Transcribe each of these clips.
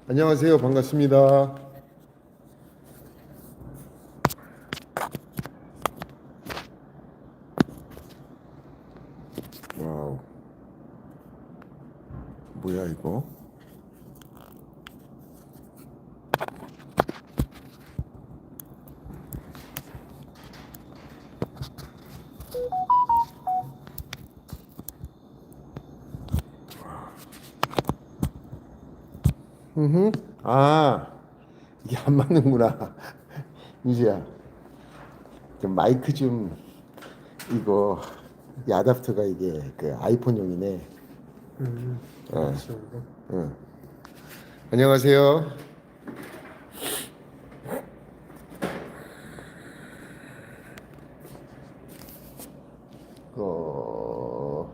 안녕하세요. 반갑습니다. 와우, 뭐야 이거? 음, 이게 안 맞는구나. 이제야. 좀 마이크 좀 이거 이 아답터가 이게 그 아이폰용이네. 어, 그렇죠. 응. 안녕하세요. 어,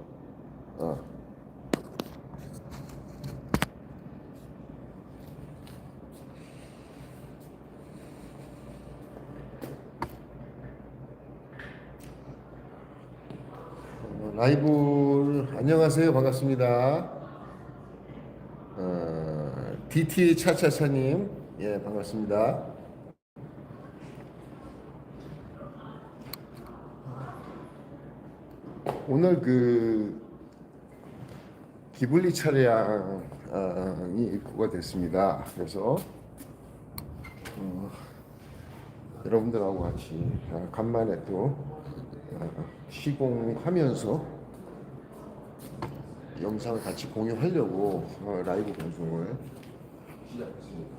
라이브 안녕하세요. 반갑습니다. DT 차차차님, 예, 반갑습니다. 오늘 그 기블리 차량이 입고가 됐습니다. 그래서 여러분들하고 같이 간만에 또 시공하면서 영상을 같이 공유하려고 라이브 방송을 시작했습니다.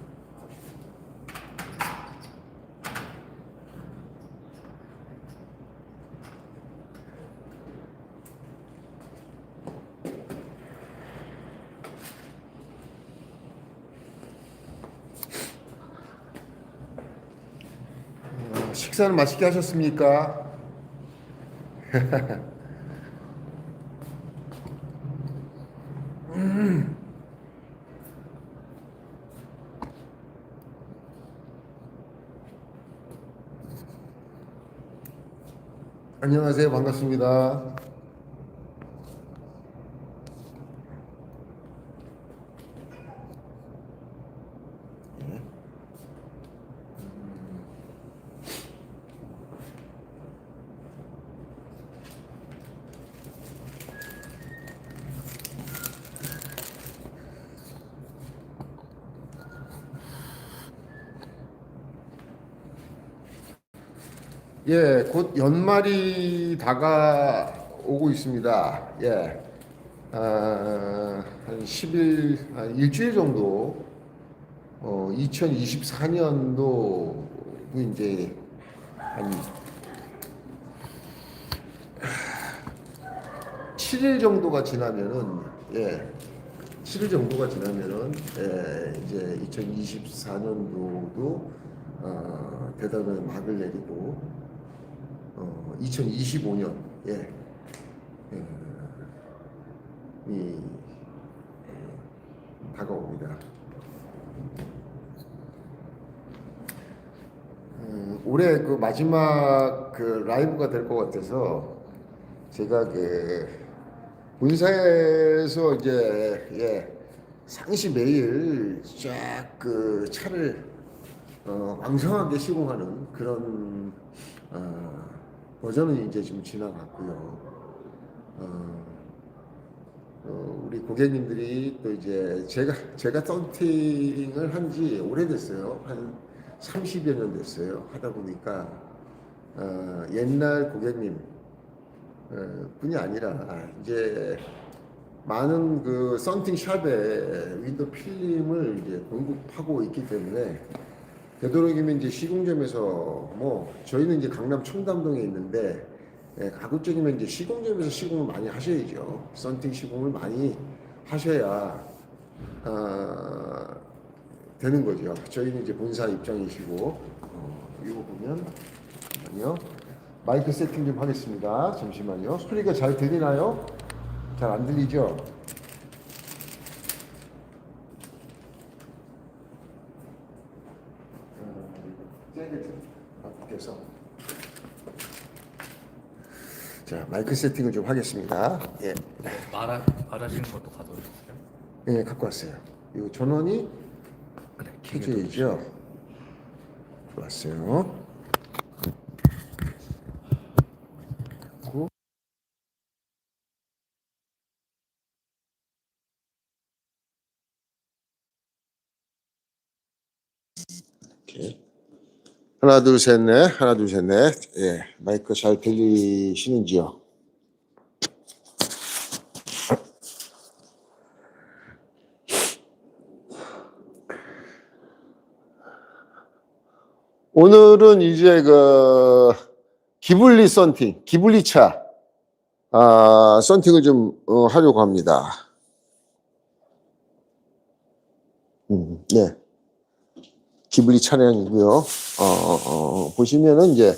식사는 맛있게 하셨습니까? 안녕하세요. 반갑습니다. 예, 곧 연말이 다가오고 있습니다. 예, 한 10일, 일주일 정도, 2024년도 이제 한 7일 정도가 지나면은, 예, 7일 정도가 지나면은, 예, 이제 2024년도도 대단한 막을 내리고, 2025년, 예, 이 다가옵니다. 올해 그 마지막 그 라이브가 될 것 같아서 제가 그 본사에서 이제 예, 상시 매일 쫙 그 차를 왕성하게 시공하는 그런 버전은 이제 좀 지나갔고요. 우리 고객님들이 또 이제 제가 썬팅을 한 지 오래됐어요. 한 30여 년 됐어요. 하다 보니까 옛날 고객님 뿐이 아니라 이제 많은 그 썬팅 샵에 윈도우 필름을 이제 공급하고 있기 때문에 되도록이면 이제 시공점에서 뭐 저희는 이제 강남 청담동에 있는데 가급적이면 이제 시공점에서 시공을 많이 하셔야죠. 썬팅 시공을 많이 하셔야 되는 거죠. 저희는 이제 본사 입장이시고 이거 보면 잠깐만요. 마이크 세팅 좀 하겠습니다. 잠시만요. 소리가 잘 들리나요? 잘 안 들리죠? 바뀌어서 자 마이크 세팅을 좀 하겠습니다. 예, 말하시는 것도 가져오셨어요? 예 갖고 왔어요. 이 전원이 켜져야죠. 좋았어요. 이렇게. 하나, 둘, 셋, 넷. 하나, 둘, 셋, 넷. 예, 마이크 잘 들리시는지요? 오늘은 이제 기블리 썬팅, 기블리 차, 썬팅을 좀 하려고 합니다. 네. 기블리 차량이고요. 보시면은 이제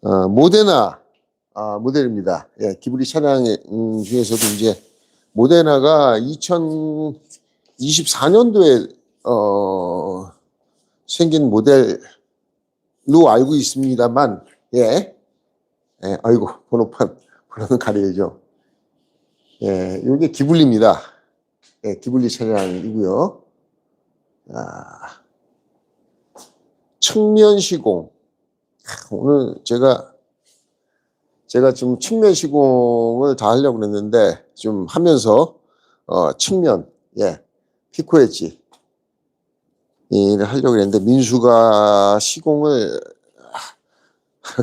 모데나 모델입니다. 예, 기블리 차량 중에서도 이제 모데나가 2024년도에 생긴 모델로 알고 있습니다만, 예, 아이고 번호는 가려야죠. 예, 이게 기블리입니다. 예, 기블리 차량이고요. 측면 시공. 오늘 제가 좀 측면 시공을 다 하려고 그랬는데 좀 하면서 측면, 예, 피코 엣지 를 하려고 했는데 민수가 시공을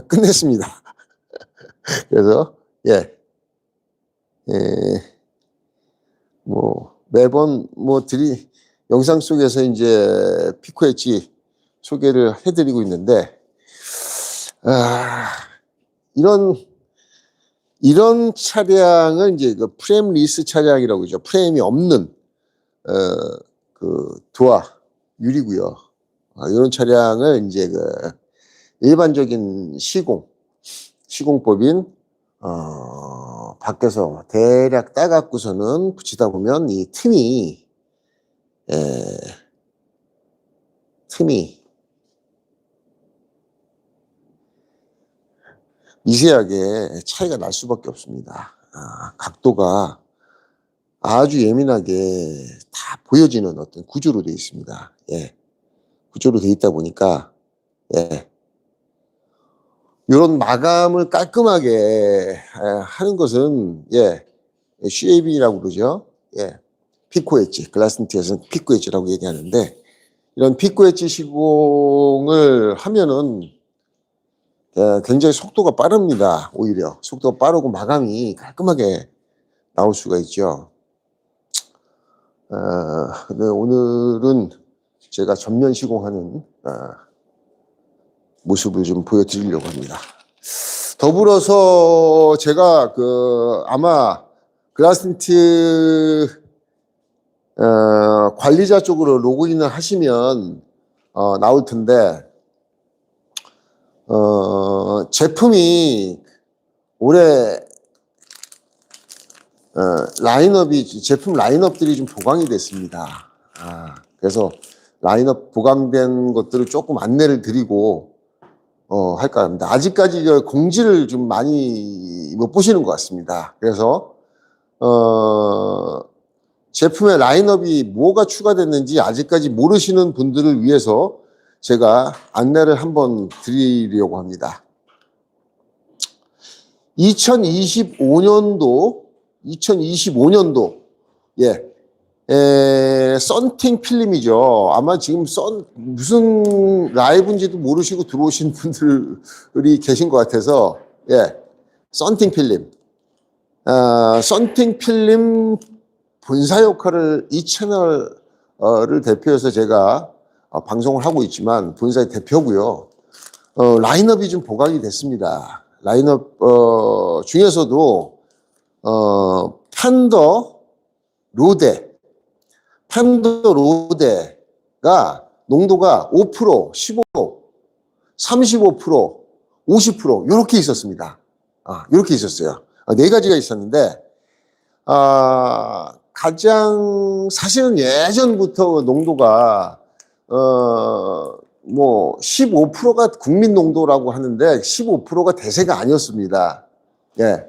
끝냈습니다. 그래서 예, 뭐 매번 영상 속에서 이제 피코 엣지 소개를 해드리고 있는데 이런 차량은 이제 프레임 리스 차량이라고 그러죠. 프레임이 없는 도화 유리고요. 이런 차량을 이제 일반적인 시공법인 밖에서 대략 따갖고서는 붙이다 보면 이 틈이 미세하게 차이가 날 수밖에 없습니다. 각도가 아주 예민하게 다 보여지는 어떤 구조로 되어 있습니다. 예. 구조로 되어 있다 보니까, 예. 이런 마감을 깔끔하게 하는 것은, 예. CAB라고 그러죠. 예. 피코 엣지, 글라스니트에서는 피코 엣지라고 얘기하는데, 이런 피코 엣지 시공을 하면은 굉장히 속도가 빠릅니다. 오히려 속도가 빠르고 마감이 깔끔하게 나올 수가 있죠. 근데 오늘은 제가 전면 시공하는 모습을 좀 보여드리려고 합니다. 더불어서 제가 아마 글라스니트 관리자 쪽으로 로그인을 하시면 나올 텐데 제품이 올해 제품 라인업들이 좀 보강이 됐습니다. 그래서 라인업 보강된 것들을 조금 안내를 드리고 할까 합니다. 아직까지 공지를 좀 많이 못 보시는 것 같습니다. 그래서 제품의 라인업이 뭐가 추가됐는지 아직까지 모르시는 분들을 위해서 제가 안내를 한번 드리려고 합니다. 2025년도, 썬팅 필름이죠. 아마 지금 무슨 라이브인지도 모르시고 들어오신 분들이 계신 것 같아서, 예, 썬팅 필름. 썬팅 필름 본사 역할을 이 채널을 대표해서 제가 방송을 하고 있지만 본사의 대표고요. 라인업이 좀 보강이 됐습니다. 라인업 중에서도 판더 로데가 농도가 5%, 15%, 35%, 50% 이렇게 있었습니다. 이렇게 있었어요. 네 가지가 있었는데 가장 사실은 예전부터 농도가 15%가 국민 농도라고 하는데 15%가 대세가 아니었습니다. 예.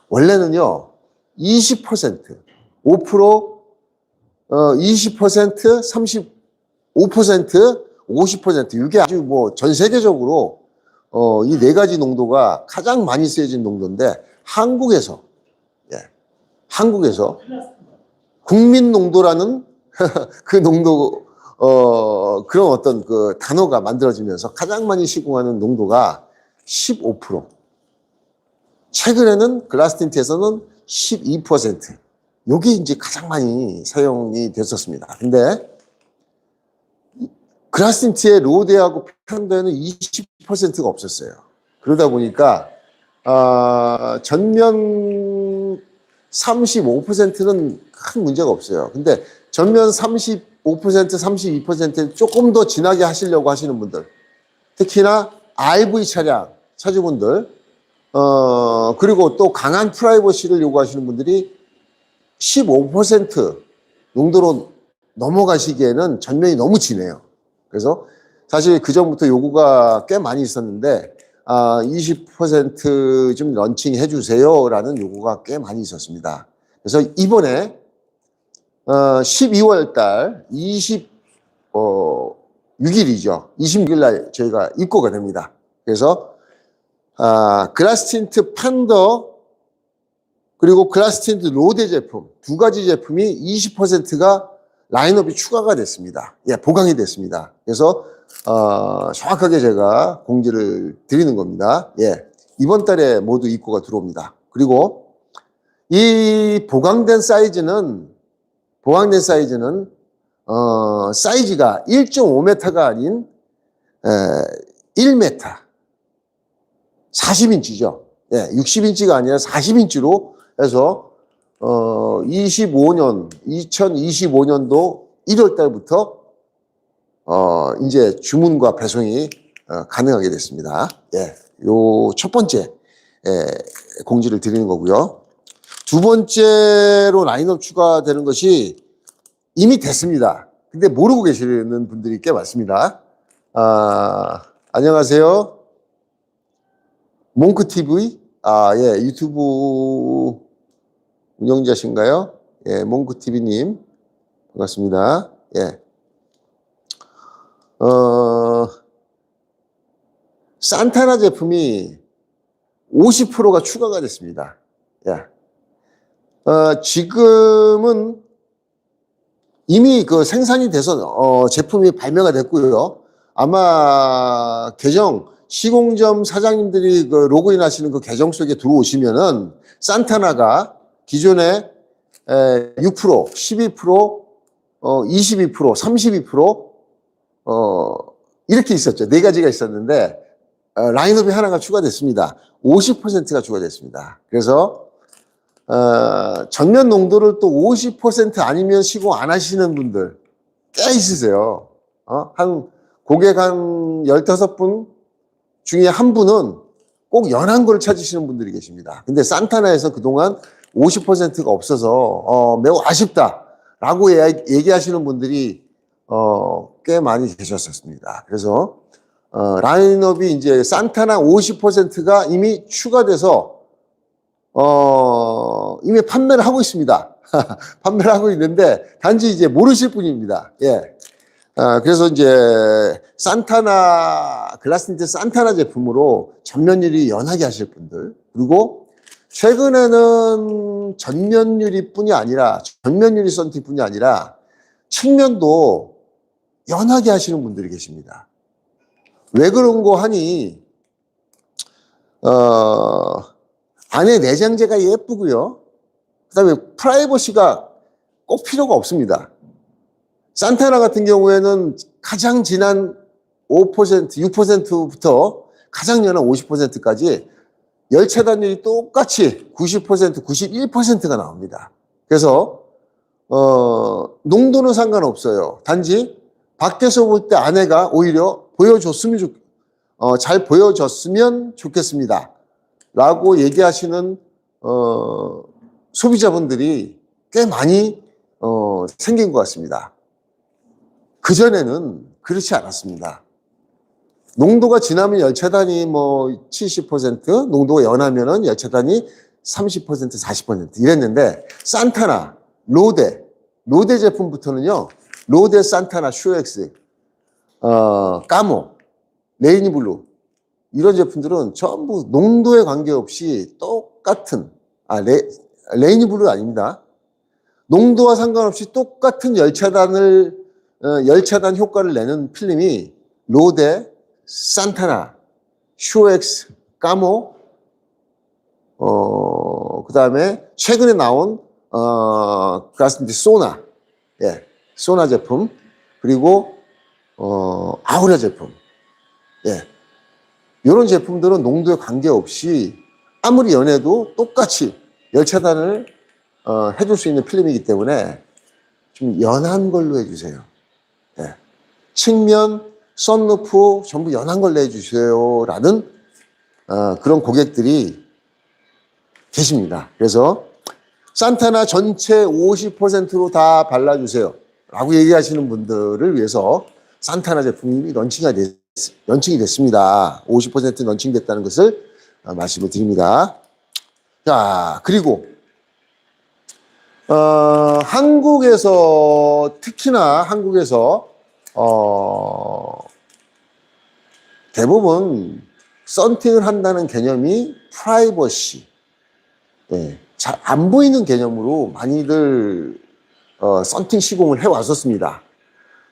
원래는요, 20%, 5%, 20%, 5%, 50%. 이게 아주 뭐 전 세계적으로 이 네 가지 농도가 가장 많이 쓰여진 농도인데 한국에서 한국에서 국민 농도라는 그 농도 그런 어떤 그 단어가 만들어지면서 가장 많이 시공하는 농도가 15%. 최근에는 글라스 틴트에서는 12%. 요게 이제 가장 많이 사용이 됐었습니다. 근데 글라스 틴트의 로데하고 편도에는 20%가 없었어요. 그러다 보니까 전면 35%는 큰 문제가 없어요. 근데 전면 35%, 32%는 조금 더 진하게 하시려고 하시는 분들, 특히나 RV 차량 차주분들, 그리고 또 강한 프라이버시를 요구하시는 분들이 15% 농도로 넘어가시기에는 전면이 너무 진해요. 그래서 사실 그 전부터 요구가 꽤 많이 있었는데 20% 좀 런칭해 주세요라는 요구가 꽤 많이 있었습니다. 그래서 이번에 12월 달 26일이죠. 26일 날 저희가 입고가 됩니다. 그래서 글라스 틴트 팬더 그리고 글라스 틴트 로데 제품 두 가지 제품이 20%가 라인업이 추가가 됐습니다. 예, 보강이 됐습니다. 그래서 정확하게 제가 공지를 드리는 겁니다. 예, 이번 달에 모두 입고가 들어옵니다. 그리고 이 보강된 사이즈는 사이즈가 1.5m가 아닌 1m 40인치죠. 예, 60인치가 아니라 40인치로 해서 2025년도 1월 달부터 이제 주문과 배송이 가능하게 됐습니다. 예, 요 첫 번째 공지를 드리는 거고요. 두 번째로 라인업 추가되는 것이 이미 됐습니다. 근데 모르고 계시는 분들이 꽤 많습니다. 안녕하세요. 몽크TV? 예, 유튜브 운영자신가요? 예, 몽크TV님. 반갑습니다. 예. 산타나 제품이 50%가 추가가 됐습니다. 예. 지금은 이미 그 생산이 돼서 제품이 발매가 됐고요. 아마 시공점 사장님들이 그 로그인 하시는 그 계정 속에 들어오시면은 산타나가 기존에 6%, 12%, 22%, 32% 이렇게 있었죠. 네 가지가 있었는데 라인업이 하나가 추가됐습니다. 50%가 추가됐습니다. 그래서 전면 농도를 또 50% 아니면 시공 안 하시는 분들 꽤 있으세요. 고객 한 15분 중에 한 분은 꼭 연한 걸 찾으시는 분들이 계십니다. 근데 산타나에서 그동안 50%가 없어서 매우 아쉽다라고 얘기하시는 분들이 꽤 많이 계셨었습니다. 그래서 라인업이 이제 산타나 50%가 이미 추가돼서 이미 판매를 하고 있습니다. 판매를 하고 있는데 단지 이제 모르실 뿐입니다. 예. 그래서 이제 글라스 틴트 산타나 제품으로 전면유리 연하게 하실 분들, 그리고 최근에는 전면유리 썬팅뿐이 아니라 측면도 연하게 하시는 분들이 계십니다. 왜 그런 거 하니, 안에 내장재가 예쁘고요. 그 다음에 프라이버시가 꼭 필요가 없습니다. 산타나 같은 경우에는 가장 진한 5%, 6%부터 가장 연한 50%까지 열 차단율이 똑같이 90%, 91%가 나옵니다. 그래서 농도는 상관없어요. 단지 밖에서 볼 때 안에가 오히려 잘 보여줬으면 좋겠습니다. 라고 얘기하시는 소비자분들이 꽤 많이 생긴 것 같습니다. 그전에는 그렇지 않았습니다. 농도가 진하면 열차단이 뭐 70%, 농도가 연하면은 열차단이 30%, 40% 이랬는데, 산타나, 로데 제품부터는요, 로데 산타나 슈엑스 까모, 레이니블루 이런 제품들은 전부 농도에 관계없이 똑같은 레이니블루 아닙니다. 농도와 상관없이 똑같은 열차단 효과를 내는 필름이 로데, 산타나, 슈엑스, 까모, 그 다음에 최근에 나온 소나, 예, 소나 제품, 그리고 아우라 제품, 예, 이런 제품들은 농도에 관계없이 아무리 연해도 똑같이 열차단을 해줄 수 있는 필름이기 때문에 좀 연한 걸로 해주세요. 예. 측면, 썬루프 전부 연한 걸로 해주세요 라는 그런 고객들이 계십니다. 그래서 산타나 전체 50%로 다 발라주세요 라고 얘기하시는 분들을 위해서 산타나 제품이 런칭이 됐습니다. 50% 런칭됐다는 것을 말씀을 드립니다. 자, 그리고 특히나 한국에서 대부분 썬팅을 한다는 개념이 프라이버시, 예, 잘 안 보이는 개념으로 많이들 썬팅 시공을 해왔었습니다.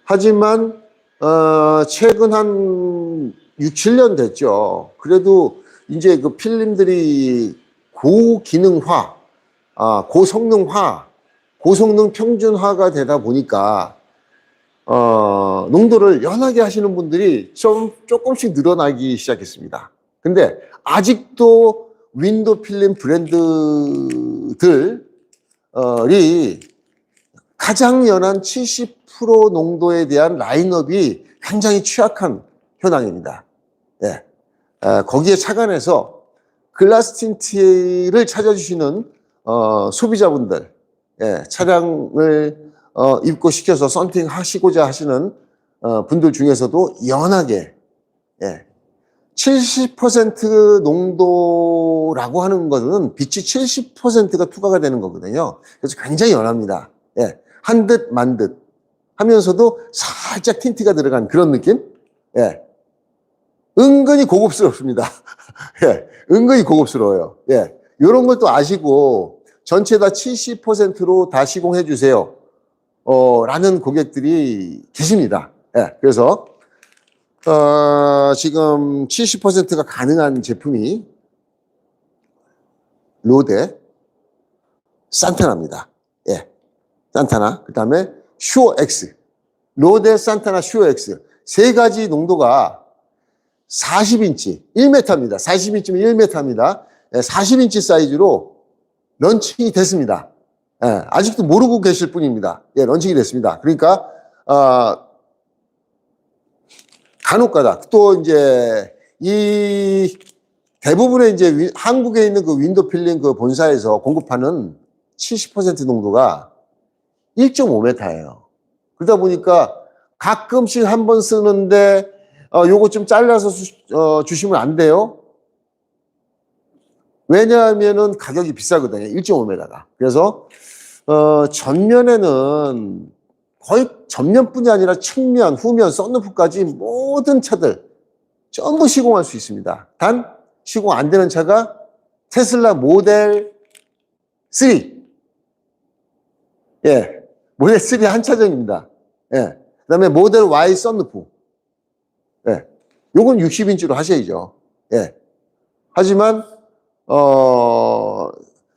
하지만 최근 한 6, 7년 됐죠. 그래도 이제 그 필름들이 고기능화, 고성능화, 고성능 평준화가 되다 보니까 농도를 연하게 하시는 분들이 조금씩 늘어나기 시작했습니다. 근데 아직도 윈도우 필름 브랜드들이 가장 연한 70% 농도에 대한 라인업이 굉장히 취약한 현황입니다. 예. 거기에 착안해서 글라스 틴트를 찾아주시는 소비자분들, 예, 차량을 입고시켜서 썬팅 하시고자 하시는 분들 중에서도 연하게, 예, 70% 농도라고 하는 것은 빛이 70%가 투과가 되는 거거든요. 그래서 굉장히 연합니다. 예, 한 듯 만 듯 하면서도 살짝 틴트가 들어간 그런 느낌? 예, 은근히 고급스럽습니다. 예, 은근히 고급스러워요. 예, 이런 걸 또 아시고 전체 다 70%로 다 시공해 주세요. 라는 고객들이 계십니다. 예, 그래서 지금 70%가 가능한 제품이 로데, 산타나입니다. 예, 산타나, 그 다음에 슈어엑스, 로데, 산타나, 슈어엑스 세 가지 농도가 40인치, 1m입니다. 40인치면 1m입니다. 40인치 사이즈로 런칭이 됐습니다. 예, 아직도 모르고 계실 뿐입니다. 예, 런칭이 됐습니다. 그러니까 간혹가다 또 이제 이 대부분의 이제 한국에 있는 그 윈도우 필름 그 본사에서 공급하는 70% 농도가 1.5m예요. 그러다 보니까 가끔씩 한 번 쓰는데 요거 좀 잘라서 주시면 안 돼요. 왜냐하면은 가격이 비싸거든요. 1.5m가. 그래서 전면에는 거의 전면뿐이 아니라 측면, 후면, 썬루프까지 모든 차들 전부 시공할 수 있습니다. 단 시공 안 되는 차가 테슬라 모델 3. 예, 모델 3 한 차종입니다. 예, 그다음에 모델 Y 썬루프. 예, 요건 60인치로 하셔야죠. 예, 하지만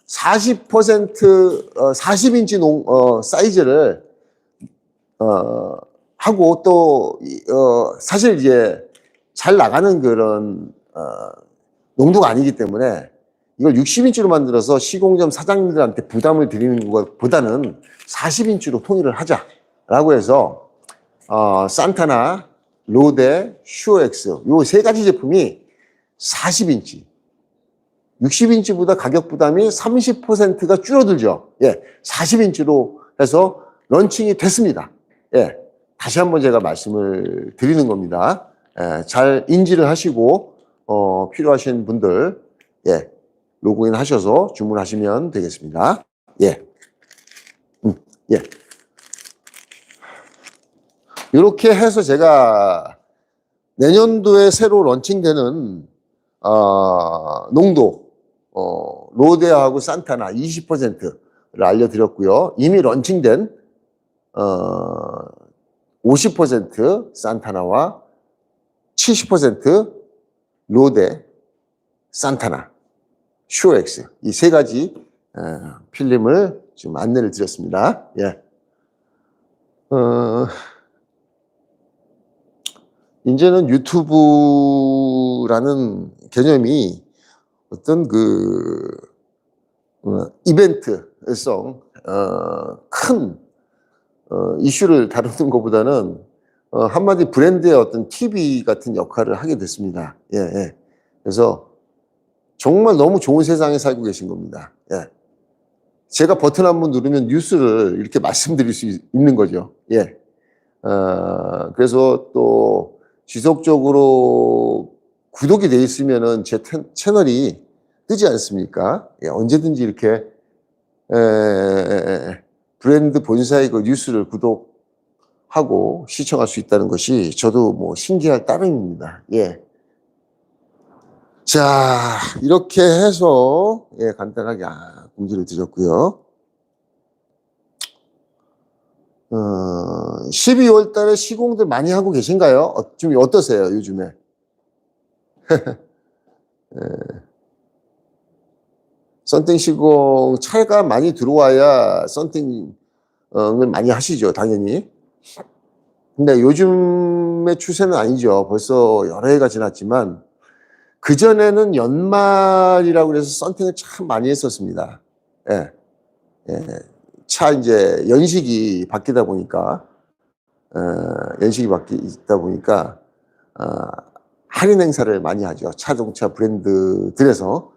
40인치 사이즈를 하고 또 사실 이제 잘 나가는 그런 농도가 아니기 때문에 이걸 60인치로 만들어서 시공점 사장님들한테 부담을 드리는 것보다는 40인치로 통일을 하자라고 해서 산타나, 로데, 슈어엑스 요 세 가지 제품이 40인치, 60인치보다 가격 부담이 30%가 줄어들죠. 예, 40인치로 해서 런칭이 됐습니다. 예, 다시 한번 제가 말씀을 드리는 겁니다. 예, 잘 인지를 하시고 필요하신 분들 예, 로그인 하셔서 주문하시면 되겠습니다. 예, 예. 이렇게 해서 제가 내년도에 새로 런칭되는 농도 로데하고 산타나 20%를 알려드렸고요. 이미 런칭된 50% 산타나와 70% 로데, 산타나, 슈엑스 이 세 가지 필름을 지금 안내를 드렸습니다. 예. 이제는 유튜브라는 개념이 어떤 이벤트성 큰 이슈를 다루는 것보다는 한마디 브랜드의 어떤 TV 같은 역할을 하게 됐습니다. 예, 예. 그래서 정말 너무 좋은 세상에 살고 계신 겁니다. 예. 제가 버튼 한번 누르면 뉴스를 이렇게 말씀드릴 수 있는 거죠. 예. 그래서 또 지속적으로 구독이 돼 있으면은 제 채널이 뜨지 않습니까? 예, 언제든지 이렇게 브랜드 본사의 그 뉴스를 구독하고 시청할 수 있다는 것이 저도 뭐 신기할 따름입니다. 예. 자, 이렇게 해서 예, 간단하게 공지를 드렸고요. 12월 달에 시공들 많이 하고 계신가요? 좀 어떠세요, 요즘에? 예. 썬팅 시공 차가 많이 들어와야 썬팅을 많이 하시죠, 당연히. 근데 요즘의 추세는 아니죠. 벌써 여러 해가 지났지만 그전에는 연말이라고 해서 썬팅을 참 많이 했었습니다. 예. 예. 차 이제 연식이 바뀌다 보니까 할인 행사를 많이 하죠. 자동차 브랜드들에서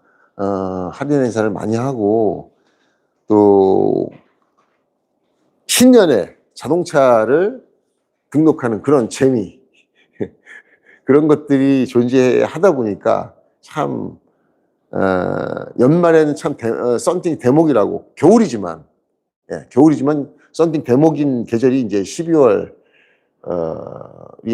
할인 행사를 많이 하고 또 신년에 자동차를 등록하는 그런 재미 그런 것들이 존재하다 보니까 참 연말에는 참 썬팅 대목이라고 겨울이지만 썬팅 대목인 계절이 이제 12월이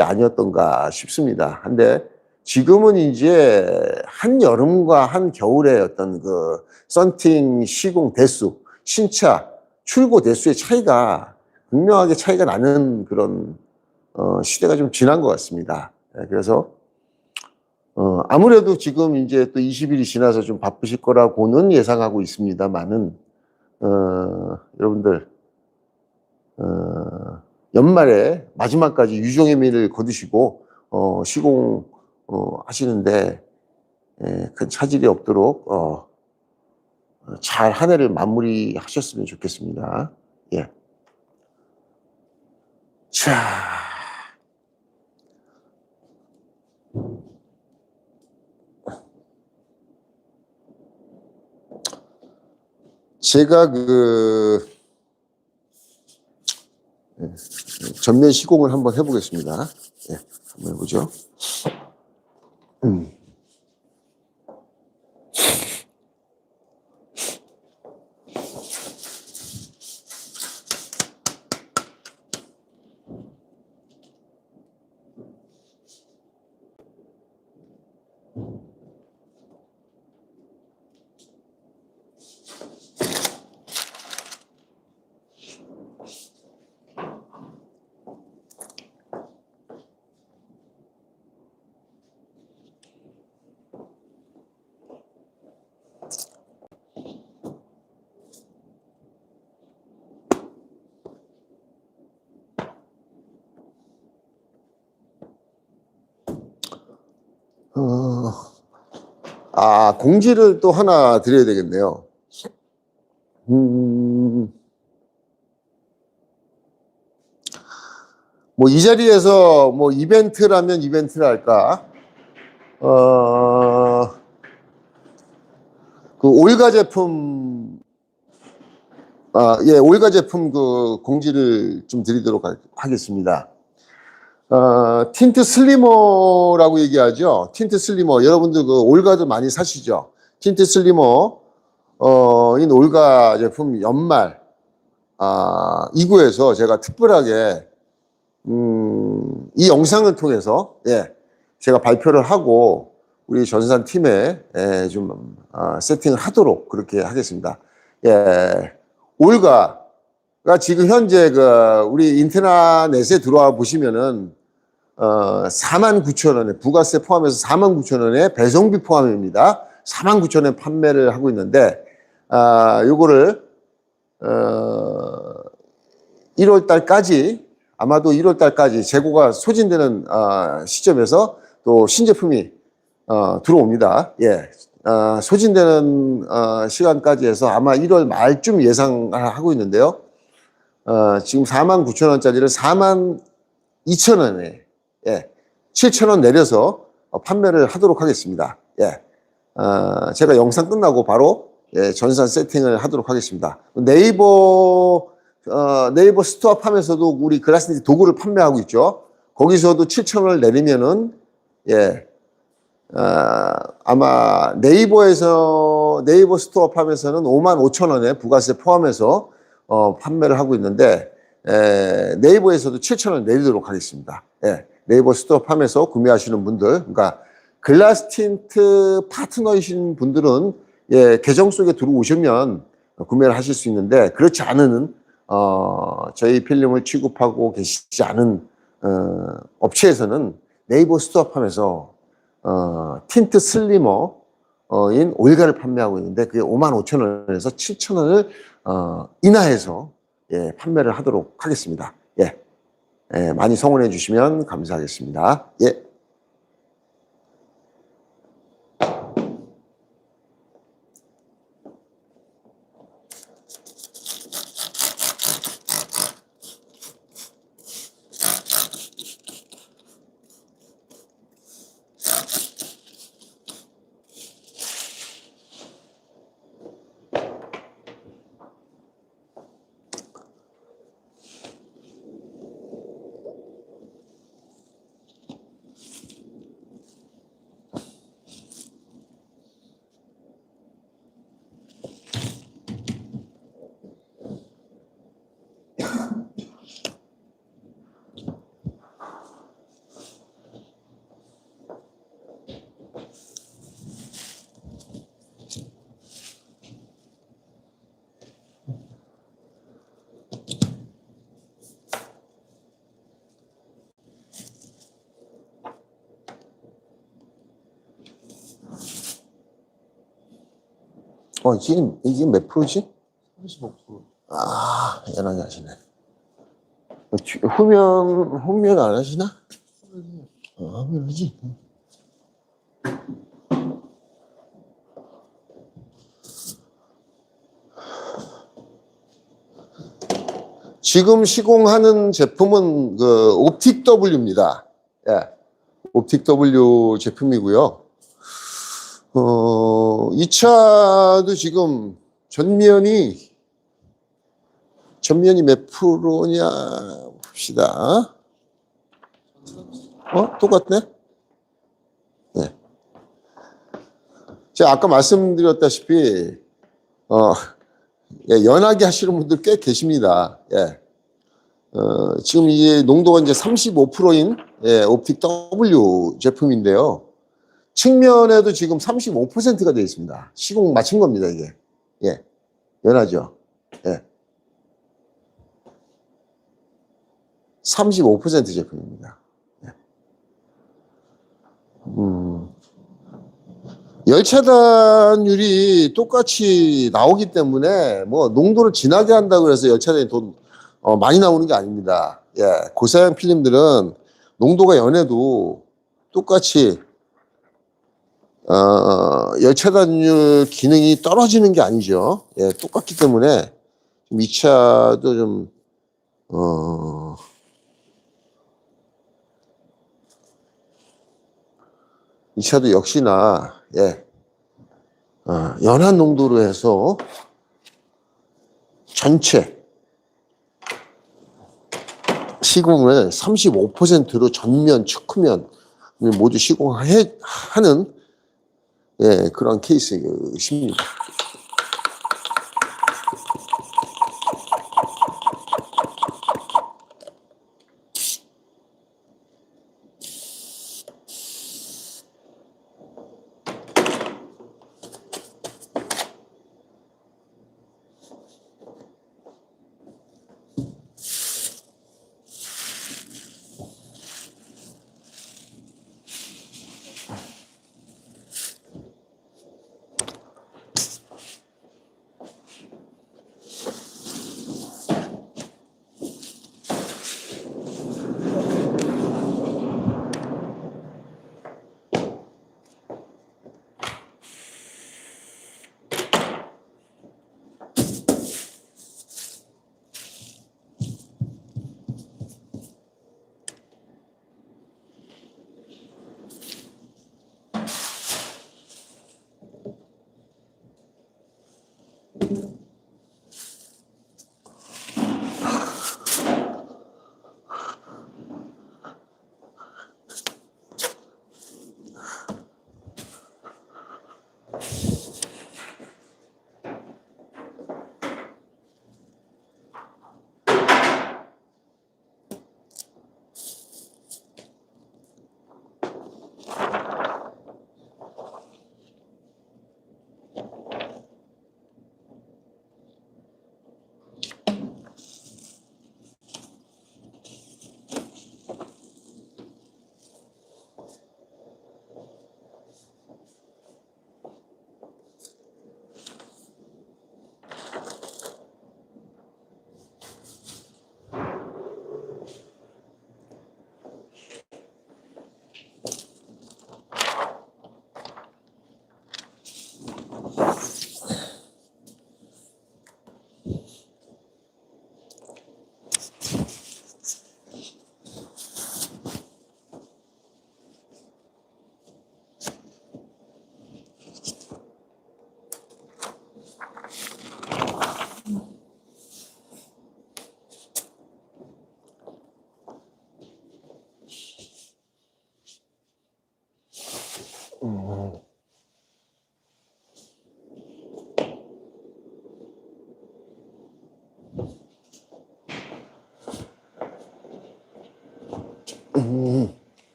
아니었던가 싶습니다. 근데 지금은 이제 한여름과 한겨울의 어떤 그 썬팅 시공 대수, 신차 출고 대수의 차이가 분명하게 차이가 나는 그런 시대가 좀 지난 것 같습니다. 그래서 아무래도 지금 이제 또 20일이 지나서 좀 바쁘실 거라고는 예상하고 있습니다만은 여러분들 연말에 마지막까지 유종의 미를 거두시고 시공 하시는데 큰 차질이 없도록 잘 한 해를 마무리하셨으면 좋겠습니다. 예. 자, 제가 전면 시공을 한번 해보겠습니다. 예, 한번 해보죠. 공지를 또 하나 드려야 되겠네요. 뭐 이 자리에서 뭐 이벤트라면 이벤트랄까, 그 올가 제품, 올가 제품 그 공지를 좀 드리도록 하겠습니다. 틴트 슬리머라고 얘기하죠. 틴트 슬리머. 여러분들 그 올가도 많이 사시죠. 틴트 슬리머, 인 올가 제품 연말, 2구에서 제가 특별하게, 이 영상을 통해서 예, 제가 발표를 하고 우리 전산 팀에 좀 세팅을 하도록 그렇게 하겠습니다. 예, 올가가 지금 현재 그 우리 인트라넷에 들어와 보시면은 49,000원에 부가세 포함해서 49,000원에 배송비 포함입니다. 49,000원에 판매를 하고 있는데 요거를 1월 달까지 아마도 1월 달까지 재고가 소진되는 시점에서 또 신제품이 들어옵니다. 예. 소진되는 시간까지 해서 아마 1월 말쯤 예상하고 있는데요. 지금 49,000원짜리를 42,000원에 예, 7,000원 내려서 판매를 하도록 하겠습니다. 예. 제가 영상 끝나고 바로 예, 전산 세팅을 하도록 하겠습니다. 네이버 스토어팜에서도 우리 글라스니티 도구를 판매하고 있죠. 거기서도 7,000원을 내리면은 예, 아마 네이버 스토어팜에서는 55,000원에 부가세 포함해서 판매를 하고 있는데 네이버에서도 7,000원 내리도록 하겠습니다. 예, 네이버 스토어팜에서 구매하시는 분들, 그러니까 글라스틴트 파트너이신 분들은 예, 계정 속에 들어오시면 구매를 하실 수 있는데 그렇지 않은 저희 필름을 취급하고 계시지 않은 업체에서는 네이버 스토어팜에서 틴트 슬리머인 올가를 판매하고 있는데 그게 55,000원에서 7,000원을 인하해서 예, 판매를 하도록 하겠습니다. 예. 예, 많이 성원해 주시면 감사하겠습니다. 예. 지금 이게 몇 프로지? 35%. 연하게 하시네. 후면 안 하시나? 후면 하지. 지금 시공하는 제품은 그 옵틱 W입니다. 예. 옵틱 W 제품이고요. 이 차도 지금 전면이 몇 프로냐 봅시다. 똑같네? 네. 제가 아까 말씀드렸다시피, 예, 연하게 하시는 분들 꽤 계십니다. 예. 지금 이게 농도가 이제 35%인 예, 옵틱 W 제품인데요. 측면에도 지금 35%가 되어 있습니다. 시공 마친 겁니다, 이게. 예. 연하죠. 예. 35% 제품입니다. 예. 열차단율이 똑같이 나오기 때문에 뭐 농도를 진하게 한다고 해서 열차단이 돈 많이 나오는 게 아닙니다. 예. 고사양 필름들은 농도가 연해도 똑같이 열차단율 기능이 떨어지는 게 아니죠. 예, 똑같기 때문에 이 차도 좀 이 차도 역시나 예, 연한 농도로 해서 전체 시공을 35%로 전면, 측면 모두 시공하는 예, 그런 케이스입니다.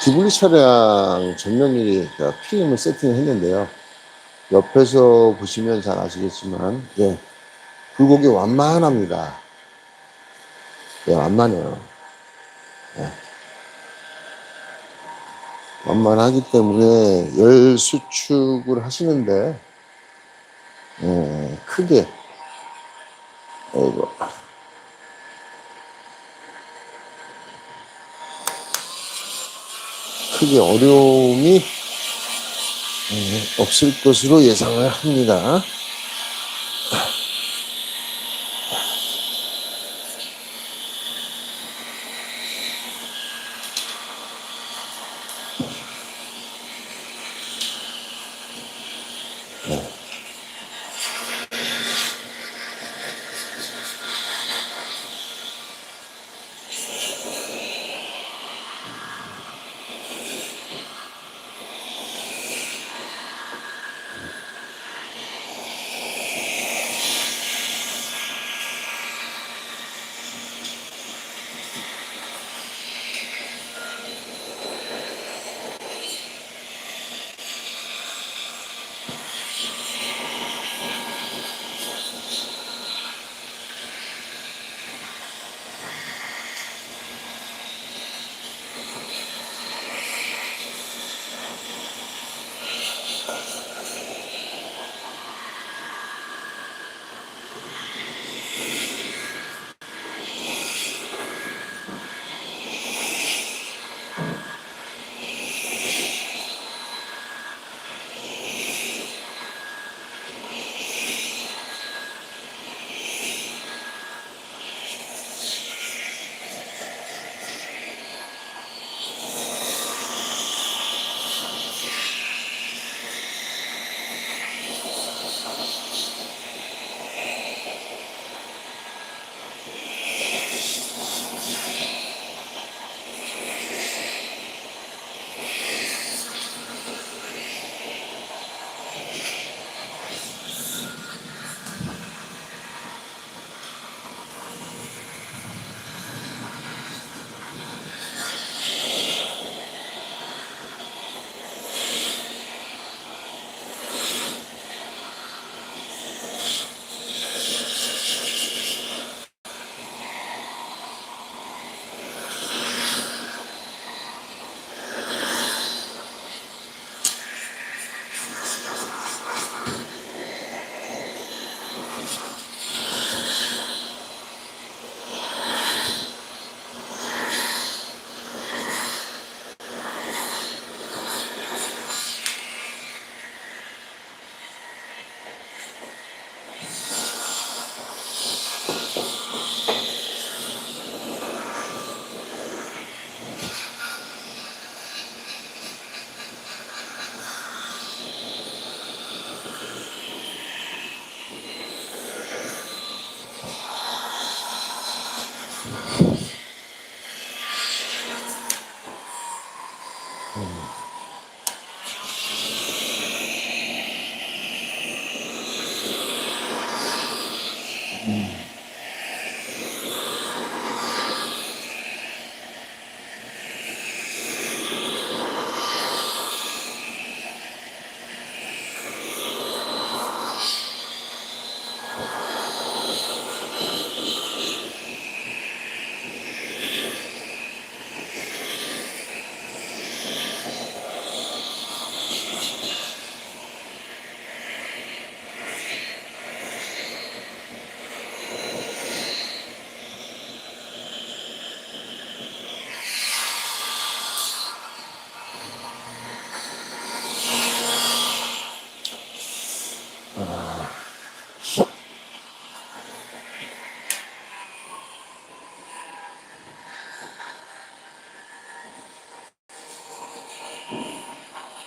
기블리 차량 전면유리 필름을 세팅했는데요. 옆에서 보시면 잘 아시겠지만, 예, 굴곡이 완만합니다. 예, 완만해요. 예. 완만하기 때문에 열 수축을 하시는데, 예, 크게, 이거, 크게 어려움이 없을 것으로 예상을 합니다.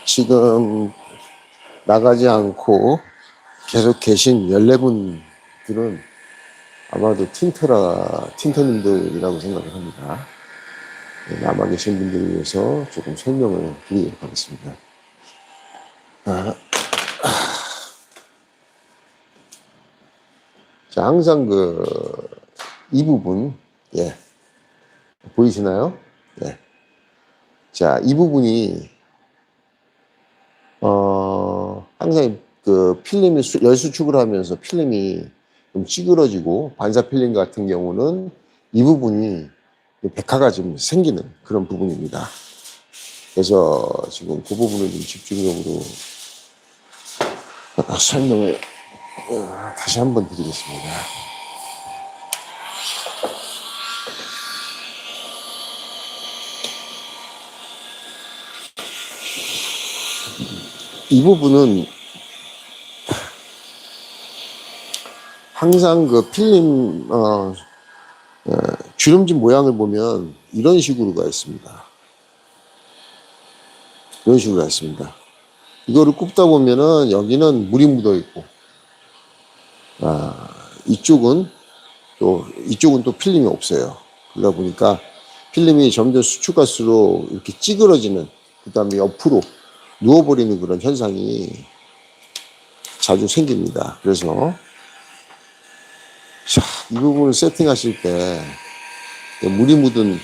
지금 나가지 않고 계속 계신 14분들은 아마도 틴터님들이라고 생각을 합니다. 남아 계신 분들을 위해서 조금 설명을 드리도록 하겠습니다. 자, 항상 이 부분, 예, 보이시나요? 예. 자, 이 부분이 항상 그 필름이 열수축을 하면서 필름이 좀 찌그러지고 반사 필름 같은 경우는 이 부분이 백화가 좀 생기는 그런 부분입니다. 그래서 지금 그 부분을 좀 집중적으로 설명을 다시 한번 드리겠습니다. 이 부분은 항상 그 필름 주름진 모양을 보면 이런 식으로 가 있습니다. 이런 식으로 가 있습니다. 이거를 굽다 보면은 여기는 물이 묻어 있고, 이쪽은 또 필름이 없어요. 그러다 보니까 필름이 점점 수축할수록 이렇게 찌그러지는, 그 다음에 옆으로 누워버리는 그런 현상이 자주 생깁니다. 그래서 자, 이 부분을 세팅하실 때 물이 묻은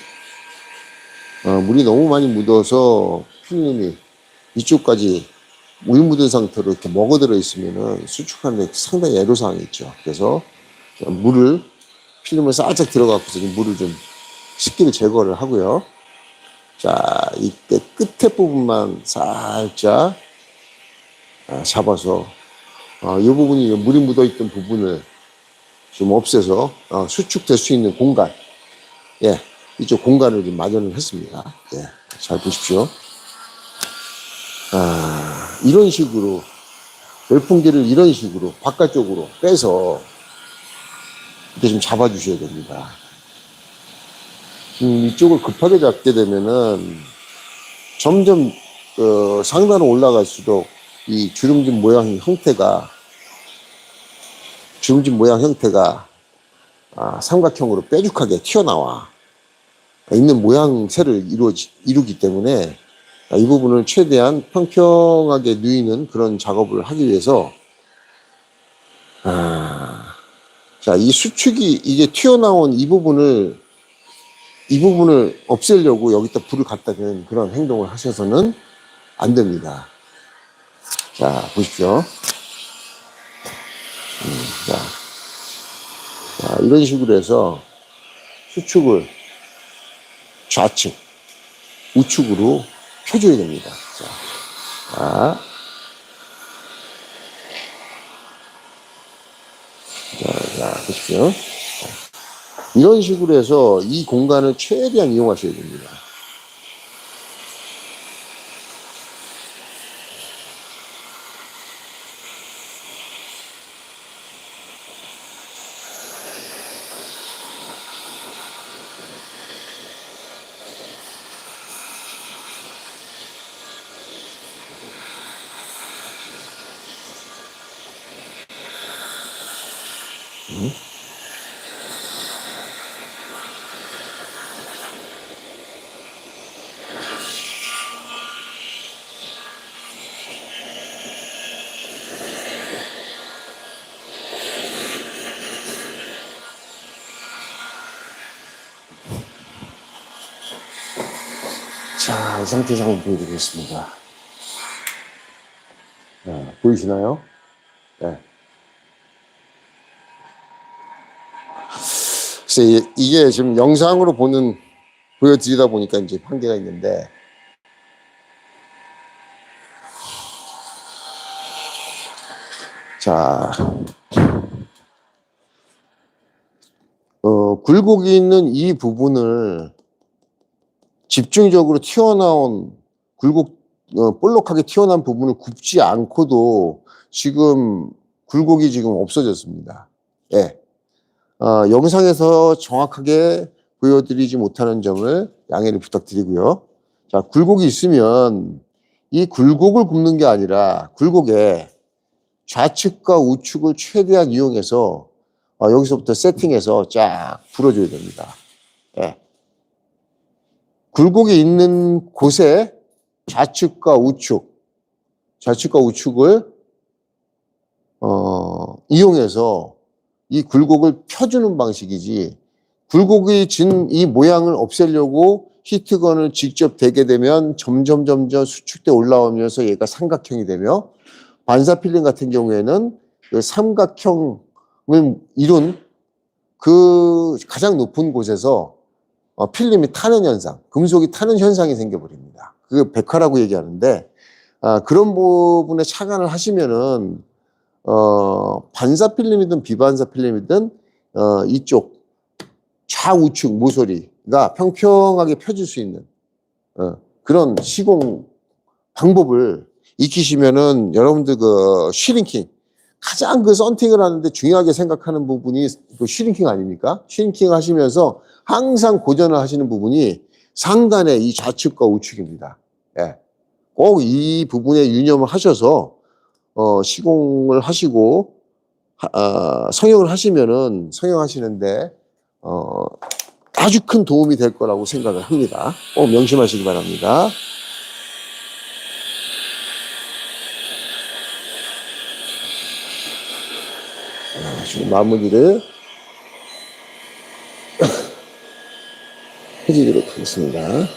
물이 너무 많이 묻어서 필름이 이쪽까지 물 묻은 상태로 이렇게 먹어들어 있으면은 수축하는데 상당히 애로사항이 있죠. 그래서 필름을 살짝 들어가서 물을 좀 습기를 제거를 하고요. 자, 이때 끝에 부분만 살짝 잡아서 이 부분이 물이 묻어 있던 부분을 좀 없애서 수축될 수 있는 공간, 예, 이쪽 공간을 좀 마련을 했습니다. 예, 잘 보십시오. 이런 식으로 열풍기를 이런 식으로 바깥쪽으로 빼서 이렇게 좀 잡아주셔야 됩니다. 이쪽을 급하게 잡게 되면은 점점 상단으로 올라갈수록 이 주름진 모양 형태가 삼각형으로 뾰족하게 튀어나와 있는 모양새를 이루기 때문에 이 부분을 최대한 평평하게 누이는 그런 작업을 하기 위해서 자, 이 수축이 이게 튀어나온 이 부분을 없애려고 여기다 불을 갖다 대는 그런 행동을 하셔서는 안 됩니다. 자, 보십시오. 자, 이런 식으로 해서 수축을 좌측, 우측으로 펴줘야 됩니다. 자, 보십시오. 이런 식으로 해서 이 공간을 최대한 이용하셔야 됩니다. 자, 이 상태에서 한번 보여드리겠습니다. 보이시나요? 네. 글쎄, 이게 지금 영상으로 보여드리다 보니까 이제 한계가 있는데, 자, 굴곡이 있는 이 부분을 집중적으로 볼록하게 튀어나온 부분을 굽지 않고도 지금 굴곡이 지금 없어졌습니다. 예. 영상에서 정확하게 보여드리지 못하는 점을 양해를 부탁드리고요. 자, 굴곡이 있으면 이 굴곡을 굽는 게 아니라 굴곡에 좌측과 우측을 최대한 이용해서 여기서부터 세팅해서 쫙 불어줘야 됩니다. 예. 굴곡이 있는 곳에 좌측과 우측을 이용해서 이 굴곡을 펴주는 방식이지, 굴곡이 진 이 모양을 없애려고 히트건을 직접 대게 되면 점점 수축돼 올라오면서 얘가 삼각형이 되며, 반사 필름 같은 경우에는 그 삼각형을 이룬 그 가장 높은 곳에서 필름이 타는 현상, 금속이 타는 현상이 생겨버립니다. 그게 백화라고 얘기하는데, 그런 부분에 착안을 하시면은 반사 필름이든 비반사 필름이든 이쪽 좌우측 모서리가 평평하게 펴질 수 있는 그런 시공 방법을 익히시면은 여러분들 그 슈링킹, 가장 그 썬팅을 하는데 중요하게 생각하는 부분이 그 슈링킹 아닙니까? 슈링킹 하시면서 항상 고전을 하시는 부분이 상단의 이 좌측과 우측입니다. 예. 꼭 이 부분에 유념을 하셔서 시공을 하시고 성형을 하시면은 성형하시는데 아주 큰 도움이 될 거라고 생각을 합니다. 꼭 명심하시기 바랍니다. 지금 마무리를 해주도록 하겠습니다.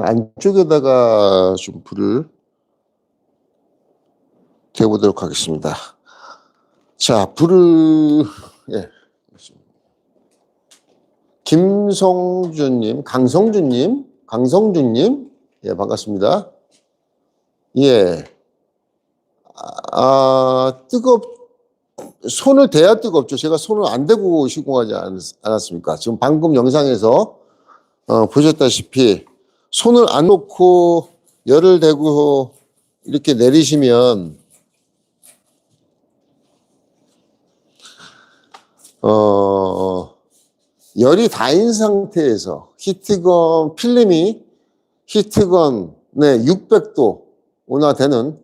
안쪽에다가 좀 불을 대보도록 하겠습니다. 자, 불을, 예. 김성준님, 강성준님, 예, 반갑습니다. 예. 손을 대야 뜨겁죠. 제가 손을 안 대고 시공하지 않았습니까? 지금 방금 영상에서 보셨다시피 손을 안 놓고 열을 대고 이렇게 내리시면 열이 닿은 상태에서 히트건 필름이 히트건에 600도나 되는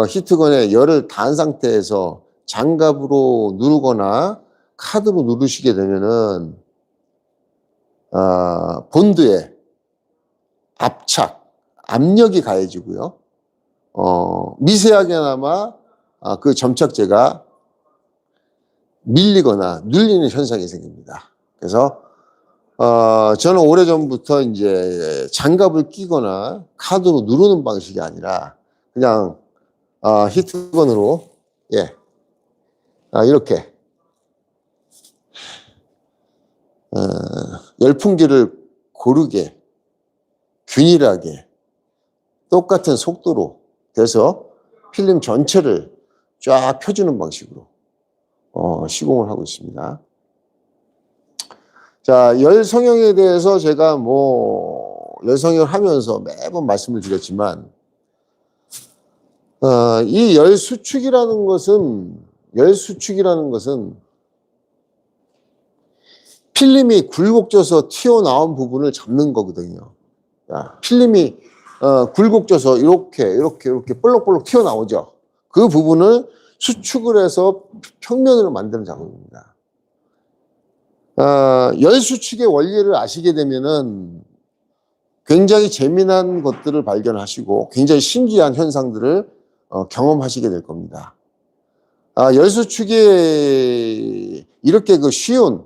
히트건에 열을 닿은 상태에서 장갑으로 누르거나 카드로 누르시게 되면은 본드에 압력이 가해지고요. 미세하게나마 그 점착제가 밀리거나 눌리는 현상이 생깁니다. 그래서 저는 오래전부터 이제 장갑을 끼거나 카드로 누르는 방식이 아니라 그냥 히트건으로 이렇게 열풍기를 고르게 균일하게 똑같은 속도로 돼서 필름 전체를 쫙 펴주는 방식으로 시공을 하고 있습니다. 자, 열 성형에 대해서 제가 열 성형을 하면서 매번 말씀을 드렸지만 이 열 수축이라는 것은 필름이 굴곡져서 튀어나온 부분을 잡는 거거든요. 자, 필름이 굴곡져서 이렇게 볼록볼록 튀어나오죠. 그 부분을 수축을 해서 평면으로 만드는 작업입니다. 열 수축의 원리를 아시게 되면은 굉장히 재미난 것들을 발견하시고 굉장히 신기한 현상들을 경험하시게 될 겁니다. 열 수축이 이렇게 그 쉬운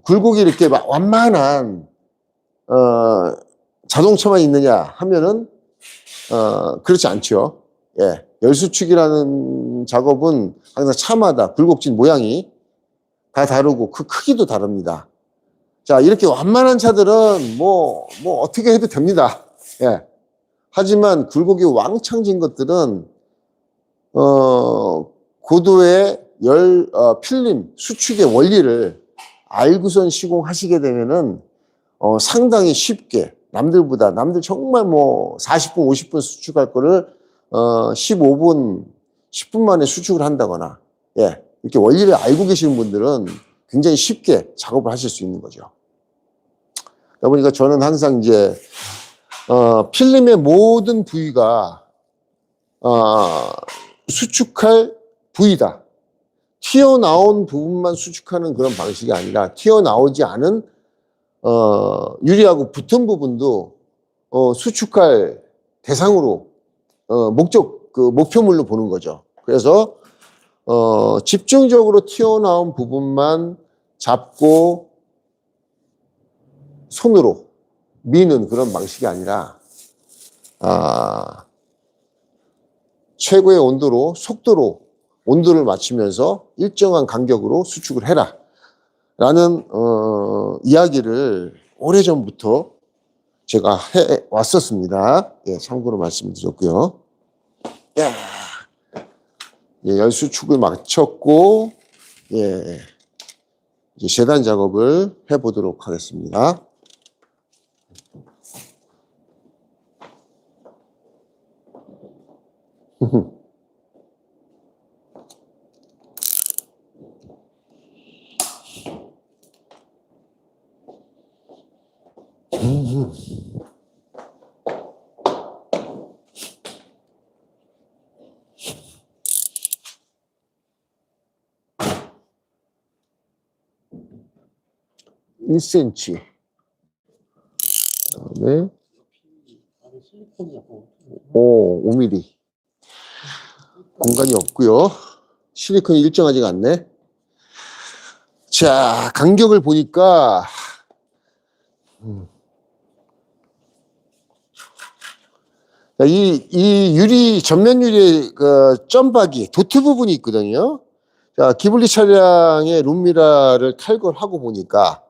굴곡이 이렇게 막 완만한 자동차만 있느냐 하면은 그렇지 않죠. 예, 열수축이라는 작업은 항상 차마다 굴곡진 모양이 다 다르고 그 크기도 다릅니다. 자, 이렇게 완만한 차들은 뭐 어떻게 해도 됩니다. 예. 하지만 굴곡이 왕창 진 것들은 고도의 필름 수축의 원리를 알고선 시공하시게 되면은 상당히 쉽게 남들 정말 뭐 40분, 50분 수축할 거를 15분, 10분 만에 수축을 한다거나 예, 이렇게 원리를 알고 계시는 분들은 굉장히 쉽게 작업을 하실 수 있는 거죠. 그러다 보니까 저는 항상 이제 필름의 모든 부위가 수축할 부위다. 튀어나온 부분만 수축하는 그런 방식이 아니라 튀어나오지 않은 유리하고 붙은 부분도 수축할 대상으로 목표물로 보는 거죠. 그래서 집중적으로 튀어나온 부분만 잡고 손으로 미는 그런 방식이 아니라 최고의 속도로 온도를 맞추면서 일정한 간격으로 수축을 해라 라는 이야기를 오래전부터 제가 해왔었습니다. 예, 참고로 말씀드렸고요. 야, 예, 열수축을 마쳤고 예, 이제 재단 작업을 해보도록 하겠습니다. (1cm) 그다음에 5mm 공간이 없고요. 실리콘이 일정하지가 않네. 자, 간격을 보니까 이 유리 전면 유리의 점박이 도트 부분이 있거든요. 자, 기블리 차량의 룸미러를 탈거하고 보니까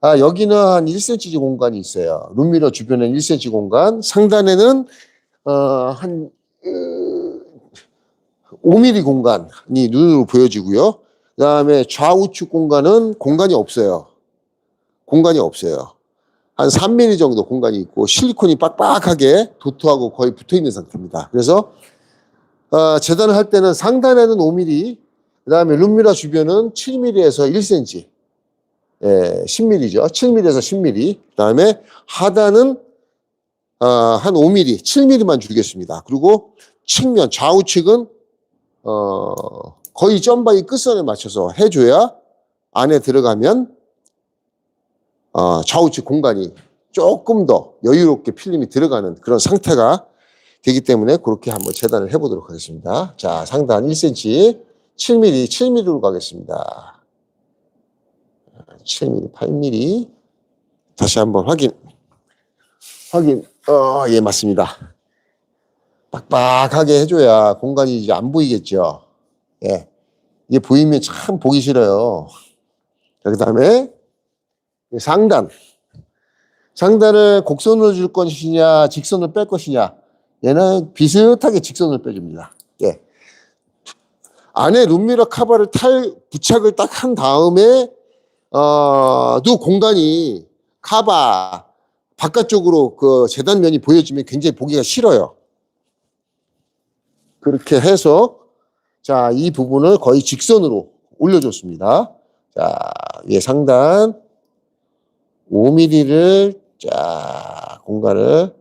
여기는 한 1cm 공간이 있어요. 룸미러 주변에는 1cm 공간, 상단에는 한 5mm 공간이 눈으로 보여지고요. 그 다음에 좌우측 공간은 공간이 없어요. 한 3mm 정도 공간이 있고 실리콘이 빡빡하게 도트하고 거의 붙어 있는 상태입니다. 그래서 재단을 할 때는 상단에는 5mm, 그 다음에 룸미러 주변은 7mm에서 1cm, 예, 10mm죠. 7mm에서 10mm. 그 다음에 하단은 한 5mm, 7mm만 주겠습니다. 그리고 측면, 좌우측은 거의 점박이 끝선에 맞춰서 해줘야 안에 들어가면 좌우측 공간이 조금 더 여유롭게 필름이 들어가는 그런 상태가 되기 때문에 그렇게 한번 재단을 해보도록 하겠습니다. 자, 상단 1cm, 7mm, 7mm로 가겠습니다. 7mm, 8mm. 다시 한번 확인. 예, 맞습니다. 빡빡하게 해줘야 공간이 이제 안 보이겠죠. 예. 이게 보이면 참 보기 싫어요. 그 다음에 상단을 곡선으로 줄 것이냐, 직선을 뺄 것이냐. 얘는 비슷하게 직선을 빼줍니다. 예. 안에 룸미러 카바를 부착을 딱 한 다음에, 또 공간이 카바 바깥쪽으로 그 재단면이 보여지면 굉장히 보기가 싫어요. 그렇게 해서, 자, 이 부분을 거의 직선으로 올려줬습니다. 자, 위에 상단 5mm를 자, 공간을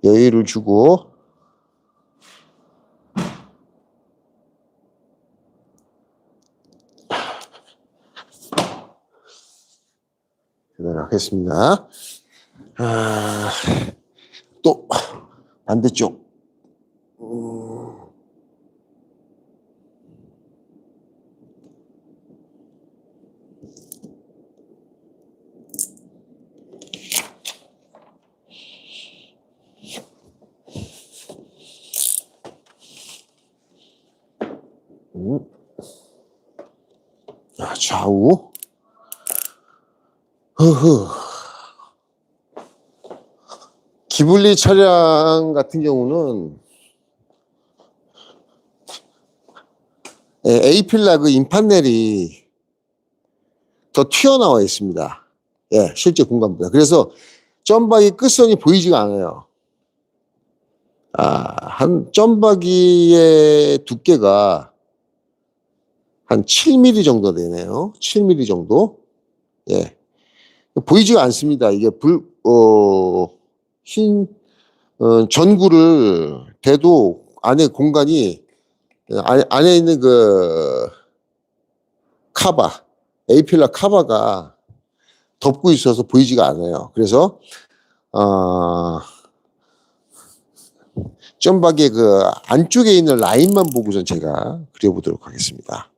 여유를 주고 하겠습니다. 또 반대쪽. 좌우. 기블리 차량 같은 경우는 A필라 그 임판넬이 더 튀어나와 있습니다. 예, 실제 공간보다. 그래서 점박이 끝선이 보이지가 않아요. 한 점박이의 두께가 한 7mm 정도 되네요. 7mm 정도. 예. 보이지가 않습니다. 이게 흰, 전구를 대도 안에 공간이, 안에 있는 그 카바, 에이필라 카바가 덮고 있어서 보이지가 않아요. 그래서, 점박의 그 안쪽에 있는 라인만 보고선 제가 그려보도록 하겠습니다.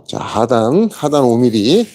자, 하단 5mm.